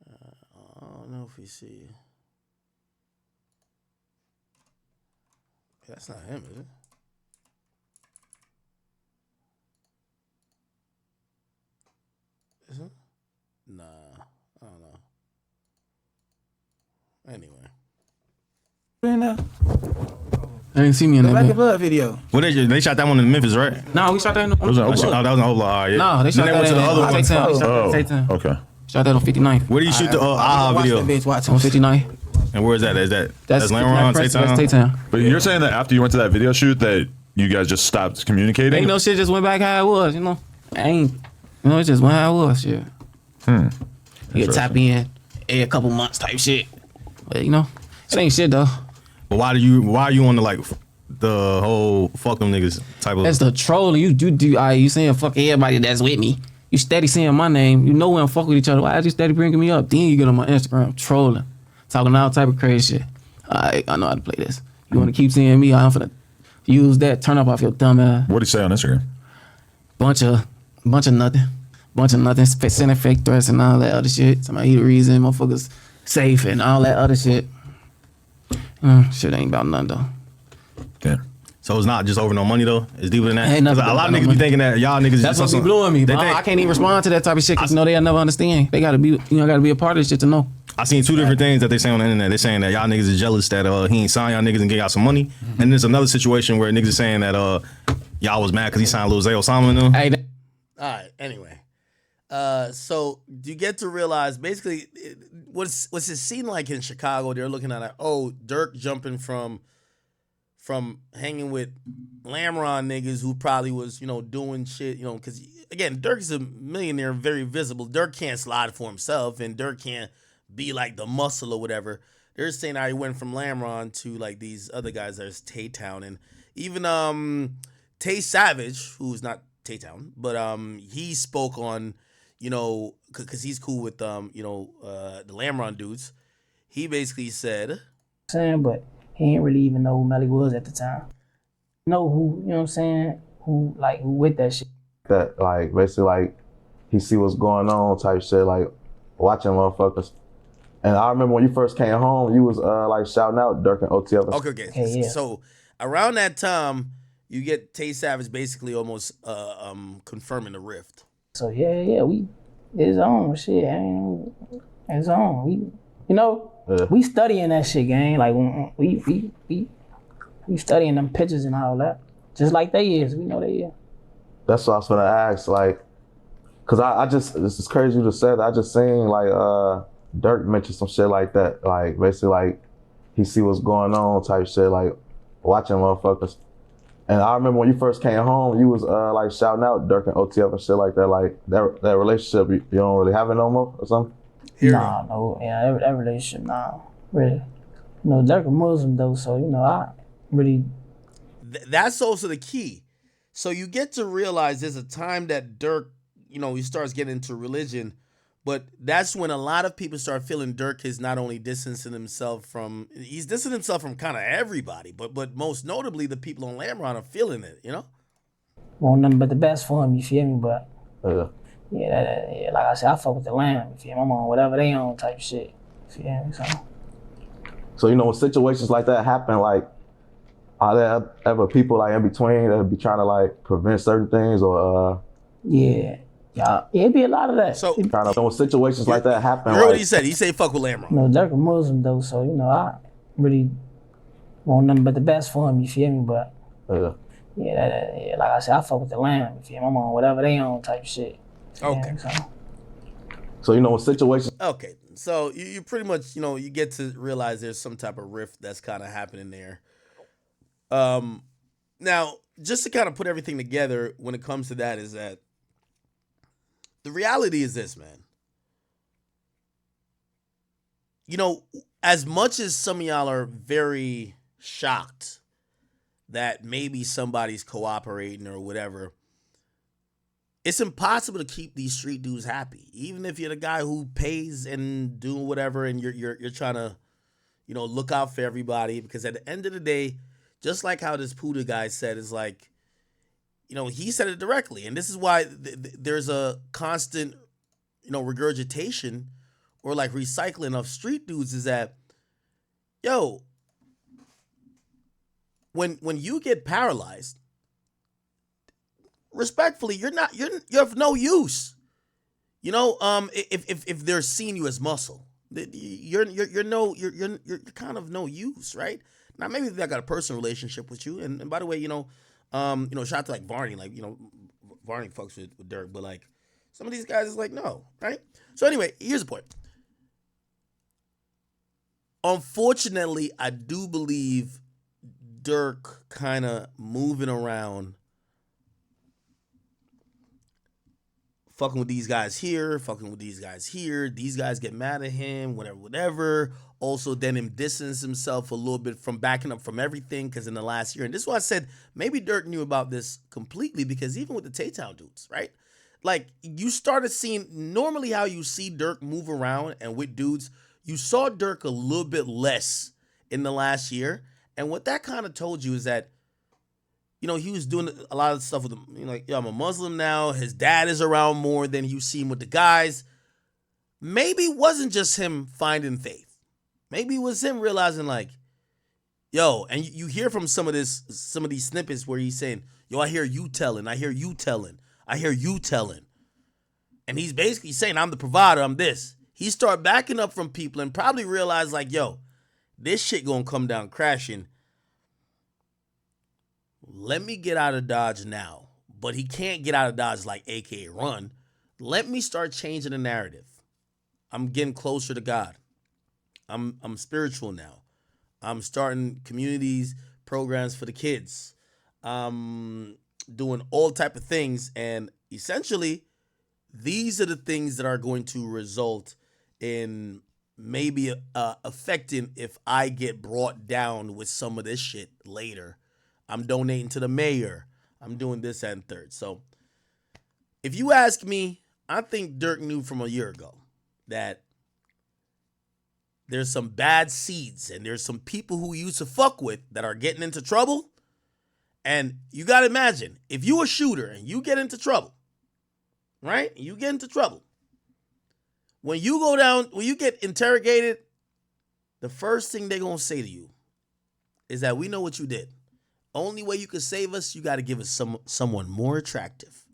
[SPEAKER 1] I don't know if we see. That's not him, is it? Is it? Nah, I don't know. Anyway.
[SPEAKER 3] In there.
[SPEAKER 7] I didn't see me in
[SPEAKER 3] The
[SPEAKER 7] that
[SPEAKER 3] Black and
[SPEAKER 7] bitch.
[SPEAKER 3] Blood video.
[SPEAKER 6] What they shot that one in Memphis, right?
[SPEAKER 7] No, we shot that in the.
[SPEAKER 5] Was that
[SPEAKER 6] Oh, that was in Oblak. Yeah.
[SPEAKER 7] No, they shot
[SPEAKER 6] Then
[SPEAKER 7] that
[SPEAKER 6] went to the
[SPEAKER 7] in
[SPEAKER 6] other one.
[SPEAKER 7] Tay-Town. They shot that
[SPEAKER 5] Oh,
[SPEAKER 7] in Tay-Town.
[SPEAKER 5] okay.
[SPEAKER 7] Shot that on 59th.
[SPEAKER 6] Where do you shoot the
[SPEAKER 3] Watch
[SPEAKER 6] video?
[SPEAKER 3] that bitch, watch
[SPEAKER 7] On
[SPEAKER 3] him.
[SPEAKER 7] 59th.
[SPEAKER 6] And where is that? Is that
[SPEAKER 7] That's
[SPEAKER 6] Lamron,
[SPEAKER 7] That's
[SPEAKER 6] Tay-Town?
[SPEAKER 7] Tay-Town.
[SPEAKER 5] But you're saying that after you went to that video shoot that you guys just stopped communicating?
[SPEAKER 7] Ain't no shit just went back how it was, you know. It just went how it was, shit. You get tap in every couple months type shit. But you know, it ain't shit though.
[SPEAKER 6] But why are you on the like the whole fuck them niggas type of?
[SPEAKER 7] That's the trolling. You saying fuck everybody that's with me. You steady saying my name. You know we don't fuck with each other. Why are you steady bringing me up? Then you get on my Instagram trolling, talking all type of crazy shit. I know how to play this. You want to keep seeing me? I'm finna use that. Turn up off your dumb ass.
[SPEAKER 5] What do you say on Instagram?
[SPEAKER 7] Bunch of nothing. Sending fake threats and all that other shit. Somebody the reason motherfuckers safe and all that other shit. Shit ain't about nothing though.
[SPEAKER 5] Yeah.
[SPEAKER 6] So it's not just over no money though. It's deeper than that.
[SPEAKER 7] Ain't nothing
[SPEAKER 6] 'Cause a lot of
[SPEAKER 7] about
[SPEAKER 6] niggas
[SPEAKER 7] no
[SPEAKER 6] be thinking that y'all niggas.
[SPEAKER 7] That's
[SPEAKER 6] just
[SPEAKER 7] what be blowing me.
[SPEAKER 6] They
[SPEAKER 7] But
[SPEAKER 6] think,
[SPEAKER 7] I can't even respond to that type of shit because they'll never understand. They gotta be, gotta be a part of this shit to know.
[SPEAKER 6] I seen two different things that they say on the internet. They're saying that y'all niggas is jealous that he ain't signed y'all niggas and get y'all some money. And there's another situation where niggas is saying that y'all was mad because he signed Lil Zay Osama and them.
[SPEAKER 7] Hey,
[SPEAKER 1] All right. Anyway, so you get to realize basically what's it seem like in Chicago? They're looking at Durk jumping from hanging with Lamron niggas who probably was doing shit because again Durk's a millionaire, very visible. Durk can't slide for himself, and Durk can't be like the muscle or whatever. They're saying how he went from Lamron to like these other guys. There's Tay-Town and even Tay Savage, who's not Tay-Town, but he spoke on because he's cool with the Lamron dudes. He basically said,
[SPEAKER 8] but he didn't really even know who Melly was at the time. Know who, you know what I'm saying? Who with that shit.
[SPEAKER 9] That like basically like he see what's going on type shit, like watching motherfuckers. And I remember when you first came home, you was like shouting out Durk and OTF.
[SPEAKER 1] Okay.
[SPEAKER 8] Yeah.
[SPEAKER 1] So around that time, you get Tay Savage basically almost confirming the rift.
[SPEAKER 8] So yeah, we it's on shit. It's on. We studying that shit, gang. Like we studying them pictures and all that. Just like they is. We know they is.
[SPEAKER 9] That's what I was gonna ask, like, cause I just, this is crazy you just said that. I just seen like Durk mention some shit like that. Like basically like he see what's going on type shit, like watching motherfuckers. And I remember when you first came home, you was like shouting out Durk and OTF and shit like that. Like that relationship, you don't really have it no more or something?
[SPEAKER 8] That relationship, really. Durk a Muslim though, so I really.
[SPEAKER 1] That's also the key. So you get to realize there's a time that Durk, he starts getting into religion, but that's when a lot of people start feeling Durk is not only distancing himself from, he's distancing himself from kind of everybody, but most notably the people on Lamron are feeling it,
[SPEAKER 8] Want nothing but the best for him, you feel me? But
[SPEAKER 9] Yeah.
[SPEAKER 8] like I said, I fuck with the Lamb, you feel me? I'm on whatever they on type shit, you feel me?
[SPEAKER 9] So when situations like that happen, like, are there ever people like in between that be trying to like prevent certain things or
[SPEAKER 8] Yeah, it'd be a lot of that.
[SPEAKER 1] So
[SPEAKER 9] when situations like that happen?
[SPEAKER 1] You heard what he said? He said fuck with Lamron.
[SPEAKER 8] Durk a Muslim though, so I really want nothing but the best for him, you feel me? But like I said, I fuck with the Lamb, you feel me? I'm on whatever they on type shit.
[SPEAKER 1] Okay.
[SPEAKER 9] So when situations.
[SPEAKER 1] Okay, so you pretty much you get to realize there's some type of rift that's kind of happening there. Now, just to kind of put everything together when it comes to that is that the reality is this, man. As much as some of y'all are very shocked that maybe somebody's cooperating or whatever, it's impossible to keep these street dudes happy. Even if you're the guy who pays and doing whatever and you're trying to, look out for everybody, because at the end of the day, just like how this Puda guy said, is like, he said it directly. And this is why there's a constant, regurgitation or like recycling of street dudes is that, when you get paralyzed, respectfully, you're of no use. If they're seeing you as muscle, you're kind of no use, right? Now, maybe they got a personal relationship with you. And by the way, shout out to like Varney, like, Varney fucks with Durk, but like some of these guys is like, no, right? So anyway, here's the point. Unfortunately, I do believe Durk kind of moving around, fucking with these guys here, fucking with these guys here. These guys get mad at him, whatever, whatever. Also, then him distance himself a little bit from backing up from everything because in the last year, and this is why I said maybe Durk knew about this completely because even with the Tay-Town dudes, right? Like, you started seeing normally how you see Durk move around and with dudes, you saw Durk a little bit less in the last year. And what that kind of told you is that, you know, he was doing a lot of stuff with them. You know, like, yo, I'm a Muslim now. His dad is around more than you see him with the guys. Maybe it wasn't just him finding faith. Maybe it was him realizing, like, yo, and you hear from some of these snippets where he's saying, yo, I hear you telling, I hear you telling, I hear you telling. And he's basically saying, I'm the provider, I'm this. He start backing up from people and probably realize, like, yo, this shit gonna come down crashing. Let me get out of Dodge now. But he can't get out of Dodge like AKA run. Let me start changing the narrative. I'm getting closer to God. I'm spiritual now. I'm starting communities, programs for the kids. Doing all type of things. And essentially, these are the things that are going to result in maybe affecting if I get brought down with some of this shit later. I'm donating to the mayor. I'm doing this and third. So if you ask me, I think Durk knew from a year ago that there's some bad seeds and there's some people who he used to fuck with that are getting into trouble. And you got to imagine, if you a shooter and you get into trouble, right? You get into trouble. When you go down, when you get interrogated, the first thing they're going to say to you is that we know what you did. Only way you can save us, you got to give us someone more attractive.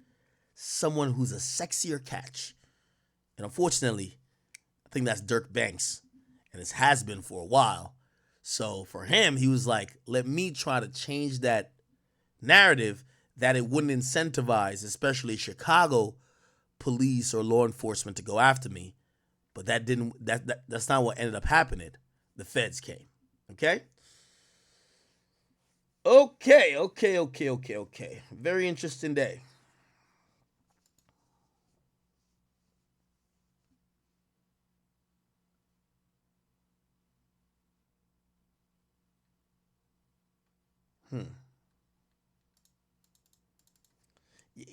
[SPEAKER 1] Someone who's a sexier catch. And unfortunately, I think that's Durk Banks. And it has been for a while. So for him, he was like, let me try to change that narrative that it wouldn't incentivize, especially Chicago police or law enforcement to go after me. But that's not what ended up happening. The feds came. Okay? Okay. Very interesting day.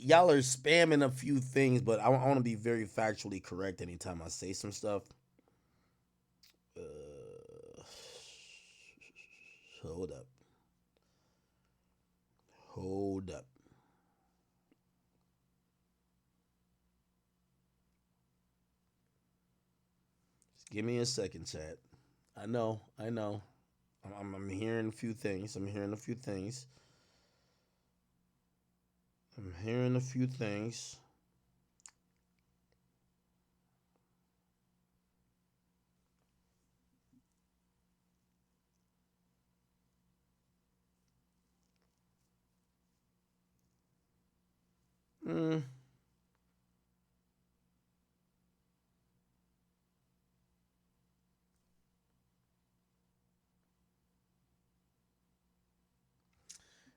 [SPEAKER 1] Y'all are spamming a few things, but I want to be very factually correct anytime I say some stuff. Hold up. Just give me a second, chat. I know. I'm hearing a few things.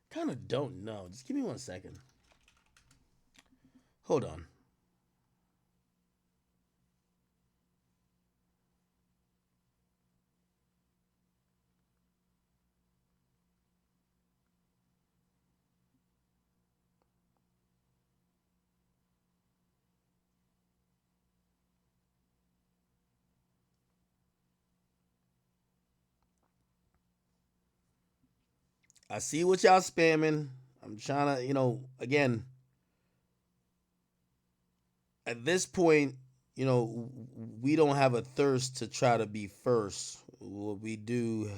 [SPEAKER 1] Kind of don't know. Just give me 1 second. Hold on. I see what y'all spamming. I'm trying to, again, at this point, we don't have a thirst to try to be first. What we do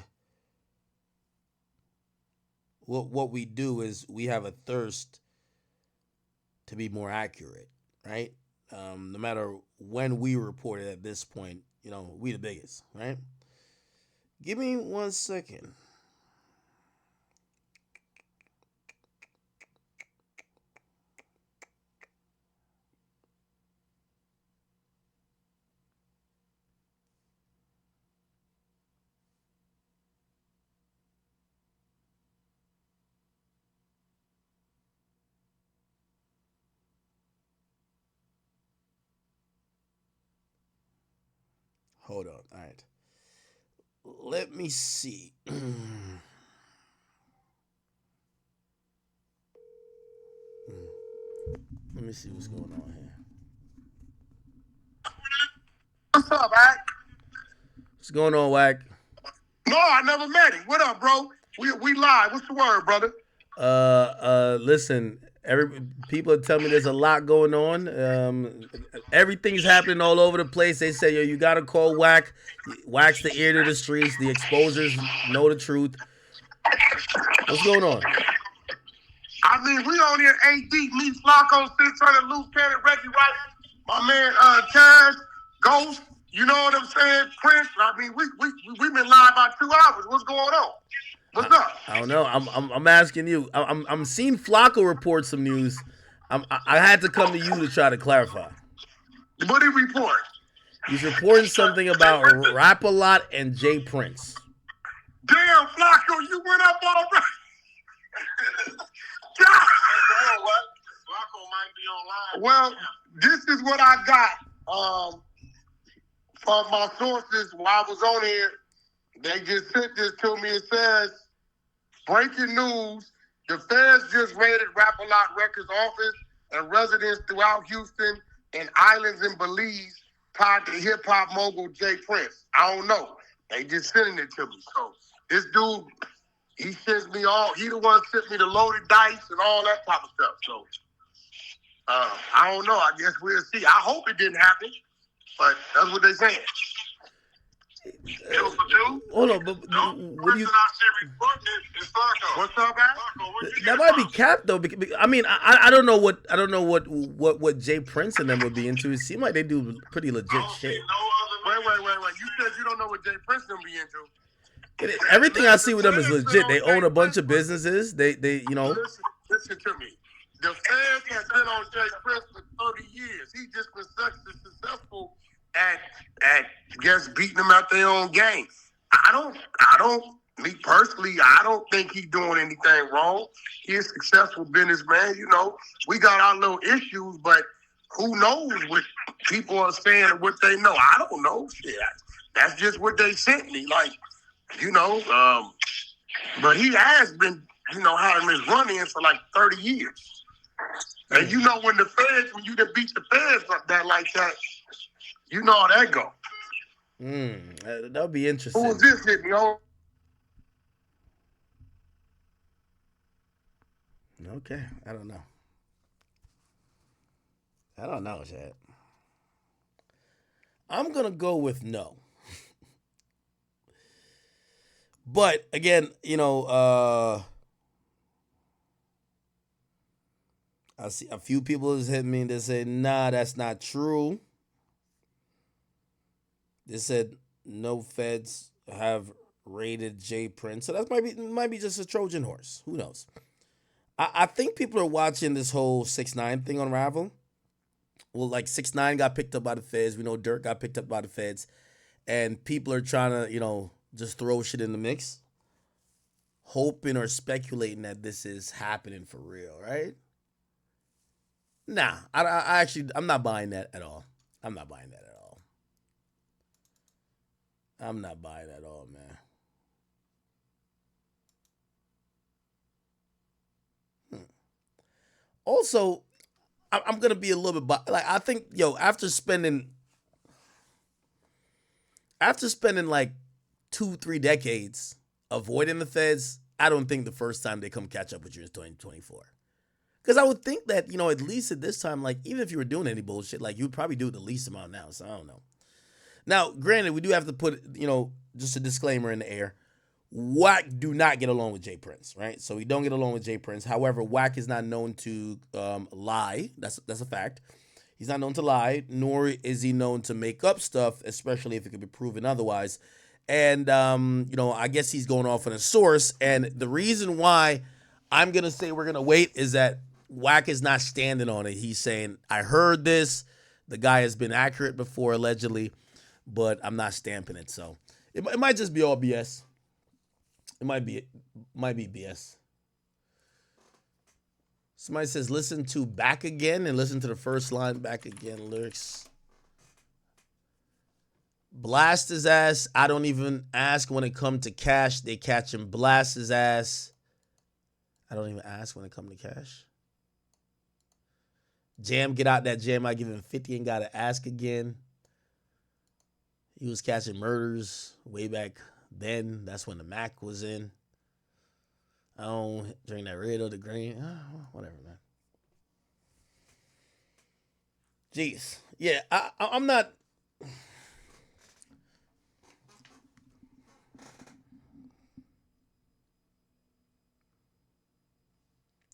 [SPEAKER 1] is we have a thirst to be more accurate, right? No matter when we report it at this point, we the biggest, right? Give me 1 second. Hold on. All right. Let me see. Let me see what's going on here.
[SPEAKER 10] What's up, Wack?
[SPEAKER 1] What's going on, Wack?
[SPEAKER 10] No, I never met him. What up, bro? We live. What's the word, brother?
[SPEAKER 1] Listen, people are telling me there's a lot going on. Everything's happening all over the place. They say, yo, you gotta call Wack. Wack's the ear to the streets. The exposers know the truth. What's going on?
[SPEAKER 10] I mean, we on here 8 deep. Me, Flacco, 600, Loose Cannon, Reggie White, my man, Cash, Ghost. You know what I'm saying? Prince. I mean, we've been live about 2 hours. What's going on? What's up?
[SPEAKER 1] I don't know. I'm asking you. I'm seeing Flacco report some news. I had to come to you to try to clarify.
[SPEAKER 10] What did he report?
[SPEAKER 1] He's reporting something about Rap-A-Lot and Jay Prince.
[SPEAKER 10] Damn, Flacco, you went up already. Flacco might be online. Well, this is what I got from my sources while I was on here. They just sent this to me. It says, breaking news, the feds just raided Rap-A-Lot Records office and residents throughout Houston and islands in Belize tied to hip-hop mogul Jay Prince. I don't know. They just sending it to me. So this dude, he sends me he the one sent me the loaded dice and all that type of stuff. So I don't know. I guess we'll see. I hope it didn't happen, but that's what they saying.
[SPEAKER 1] Hold on, but what do you?
[SPEAKER 10] What's up, man?
[SPEAKER 1] That might be cap though. I mean, I don't know what Jay Prince and them would be into. It seemed like they do pretty legit shit.
[SPEAKER 10] Wait. You said you don't know what Jay Prince them be into.
[SPEAKER 1] Everything I see with them is legit. They own a bunch of businesses. They you know.
[SPEAKER 10] Listen to me. The fans has been on Jay Prince for 30 years. He just been successful at just beating them out their own game. Me personally, I don't think he's doing anything wrong. He's a successful businessman. You know, we got our little issues, but who knows what people are saying or what they know? I don't know. Shit, that's just what they sent me. Like, you know, but he has been, you know, having his run-in for like 30 years. And you know, when you done beat the feds like that, you know how that go.
[SPEAKER 1] That'll be interesting.
[SPEAKER 10] Who was this hitting me on?
[SPEAKER 1] Okay, I don't know, Chad. I'm gonna go with no. But again, you know, I see a few people has hit me and they say, nah, that's not true. They said no feds have raided Jay Prince. So that might be just a Trojan horse. Who knows? I think people are watching this whole 6ix9ine thing unravel. Well, like 6ix9ine got picked up by the feds. We know Durk got picked up by the feds. And people are trying to, you know, just throw shit in the mix. Hoping or speculating that this is happening for real, right? Nah, I'm not buying that at all. I'm not buying that at all, man. Also, I'm gonna be a little bit like I think, after spending like 2-3 decades avoiding the feds, I don't think the first time they come catch up with you is 2024. Because I would think that, you know, at least at this time, like, even if you were doing any bullshit, like, you'd probably do it the least amount now. So I don't know. Now, granted, we do have to put, you know, just a disclaimer in the air. Wack do not get along with Jay Prince, right? So we don't get along with Jay Prince. However, Wack is not known to lie. That's a fact. He's not known to lie, nor is he known to make up stuff, especially if it could be proven otherwise. And, you know, I guess he's going off on a source. And the reason why I'm going to say we're going to wait is that Wack is not standing on it. He's saying, I heard this. The guy has been accurate before, allegedly, but I'm not stamping it. So it might just be all BS. It might be BS. Somebody says, listen to Back Again and listen to the first line, Back Again lyrics blast his ass. I don't even ask when it come to cash. They catch him, blast his ass. I don't even ask when it come to cash. Jam, get out that jam. I give him 50 and gotta ask again. He was catching murders way back then. That's when the Mac was in. I don't drink that red or the green. Whatever, man. Jeez. Yeah, I'm not.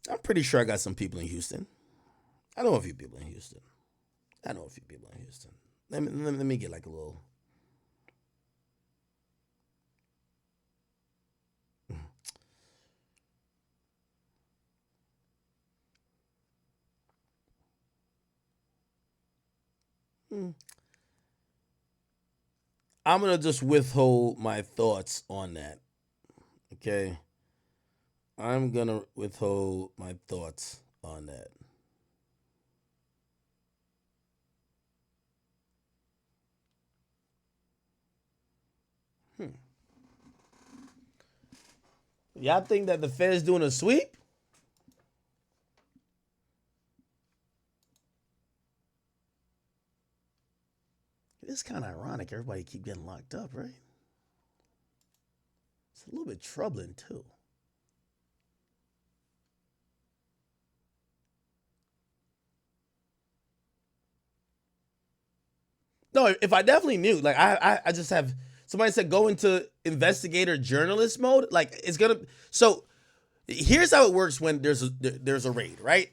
[SPEAKER 1] I'm pretty sure I got some people in Houston. I know a few people in Houston. Let me get like a little. I'm gonna just withhold my thoughts on that. Okay. I'm gonna withhold my thoughts on that. Y'all think that the Fed's doing a sweep? It's kind of ironic. Everybody keep getting locked up, right? It's a little bit troubling too. No, if I definitely knew, like I just have somebody said go into investigator journalist mode. Like it's gonna. So here's how it works when there's a raid, right?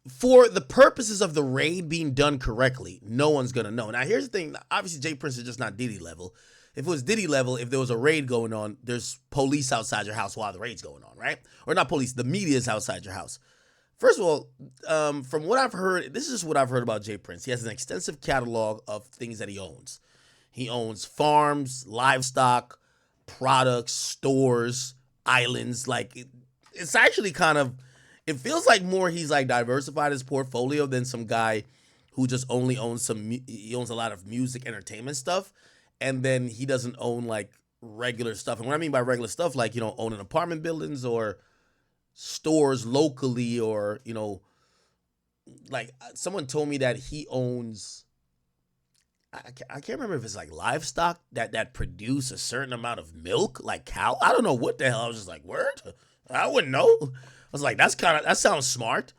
[SPEAKER 1] For the purposes of the raid being done correctly, no one's gonna know. Now here's the thing. Obviously, Jay Prince is just not Diddy level. If it was Diddy level, if there was a raid going on, there's police outside your house while the raid's going on, right? Or not police, the media is outside your house. First of all, from what I've heard, this is what I've heard about Jay Prince. He has an extensive catalog of things that he owns. He owns farms, livestock, products, stores, islands. Like it's actually kind of, it feels like more he's like diversified his portfolio than some guy who just only owns he owns a lot of music, entertainment stuff, and then he doesn't own like regular stuff. And what I mean by regular stuff, like owning apartment buildings or stores locally, or like someone told me that he owns, I can't remember if it's like livestock that produce a certain amount of milk, like cow. I don't know what the hell. I was just like, word? I wouldn't know. I was like, that sounds smart,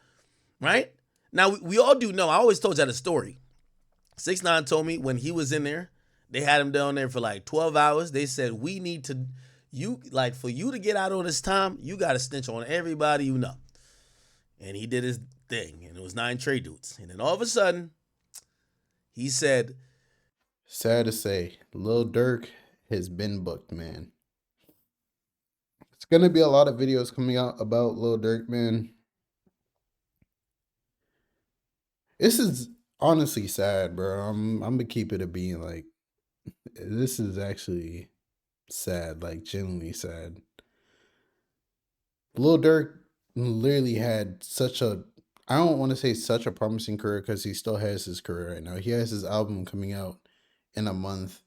[SPEAKER 1] right? Now we all do know. I always told you that a story. 6ix9ine told me when he was in there, they had him down there for like 12 hours. They said, we need to, for you to get out on this time, you got to snitch on everybody you know. And he did his thing, and it was 9 Trey dudes. And then all of a sudden, he said,
[SPEAKER 11] sad to say, Lil Durk has been booked, man. It's gonna be a lot of videos coming out about Lil Durk, man. This is honestly sad, bro. I'm gonna keep it a being. Like, this is actually sad, like genuinely sad. Lil Durk literally had such a, I don't want to say such a promising career because he still has his career right now. He has his album coming out in a month.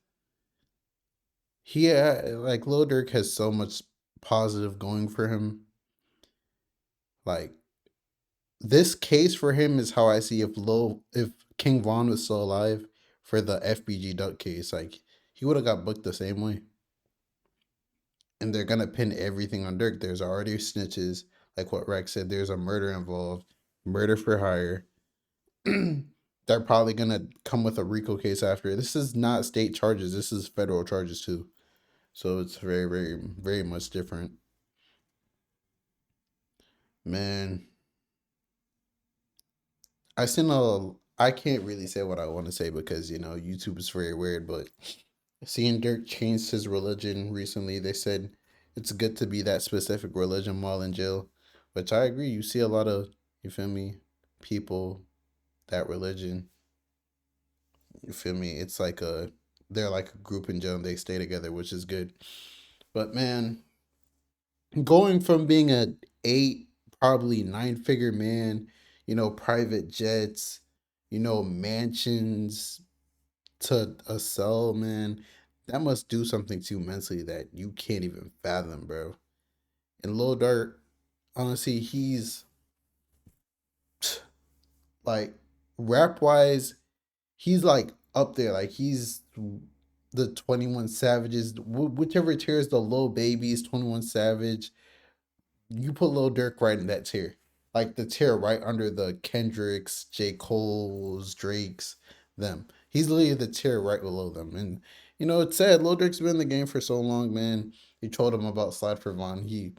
[SPEAKER 11] Like Lil Durk has so much positive going for him. Like, this case for him is how I see if King Von was still alive for the FBG Duck case. Like, he would have got booked the same way. And they're gonna pin everything on Durk. There's already snitches, like what Rex said. There's a murder involved, murder for hire. They're probably gonna come with a RICO case after. This is not state charges. This is federal charges too. So it's very, very, very much different. Man, I can't really say what I want to say because, YouTube is very weird, but seeing Dirk changed his religion recently, they said it's good to be that specific religion while in jail, which I agree. You see a lot of, you feel me, people, that religion, you feel me? It's like they're like a group in jail and they stay together, which is good. But man, going from being a 8, probably 9-figure man, private jets, mansions, to a cell, man, that must do something to you mentally that you can't even fathom, bro. And Lil Durk, honestly, he's like rap wise, he's like up there. Like he's the 21 Savages, whichever tier is the Lil Babies, 21 Savage. You put Lil Durk right in that tier. Like the tier right under the Kendricks, J. Cole's, Drake's, them. He's literally the tier right below them. And you know, it's sad. Lil Durk's been in the game for so long, man. You told him about Slide for Von. He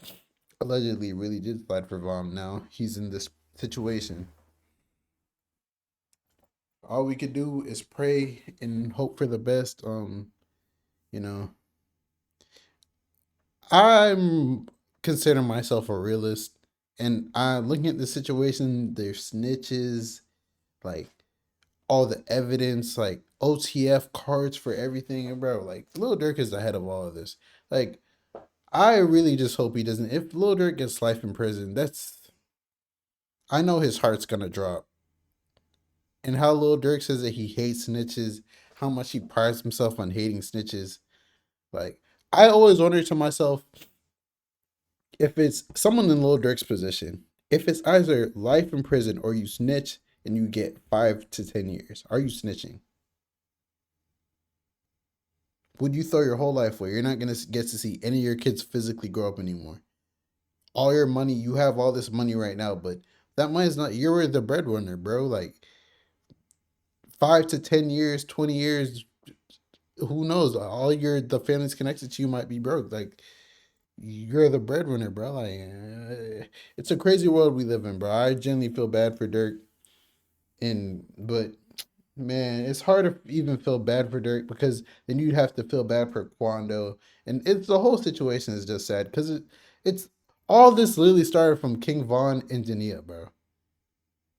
[SPEAKER 11] allegedly really did slide for Von. Now he's in this situation. All we could do is pray and hope for the best. You know, I'm consider myself a realist, and I'm looking at the situation. There's snitches, like all the evidence, like OTF cards for everything, and bro, like Lil Durk is ahead of all of this. Like, I really just hope he doesn't. If Lil Durk gets life in prison, I know his heart's gonna drop. And how Lil Durk says that he hates snitches, how much he prides himself on hating snitches. Like, I always wonder to myself, if it's someone in Lil Durk's position, if it's either life in prison or you snitch and you get 5 to 10 years, are you snitching? Would you throw your whole life away? You're not gonna get to see any of your kids physically grow up anymore. All your money, you have all this money right now, but that money is not. You're the breadwinner, bro. Like 5 to 10 years, 20 years, who knows? All the family's connected to you might be broke. Like you're the breadwinner, bro. Like it's a crazy world we live in, bro. I genuinely feel bad for Dirk, but man, it's hard to even feel bad for Dirk because then you'd have to feel bad for Quando, and it's the whole situation is just sad because it's all this literally started from King Von and Jania, bro.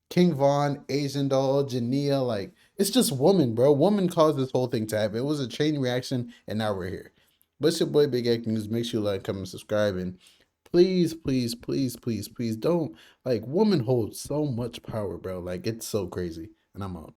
[SPEAKER 11] King Von, Asian Doll, Jania, like it's just woman, bro. Woman caused this whole thing to happen. It was a chain reaction, and now we're here. But it's your boy Big Egg News. Make sure you like, comment, subscribe, and please, please, please, please, please don't, like, woman holds so much power, bro. Like it's so crazy. And I'm out.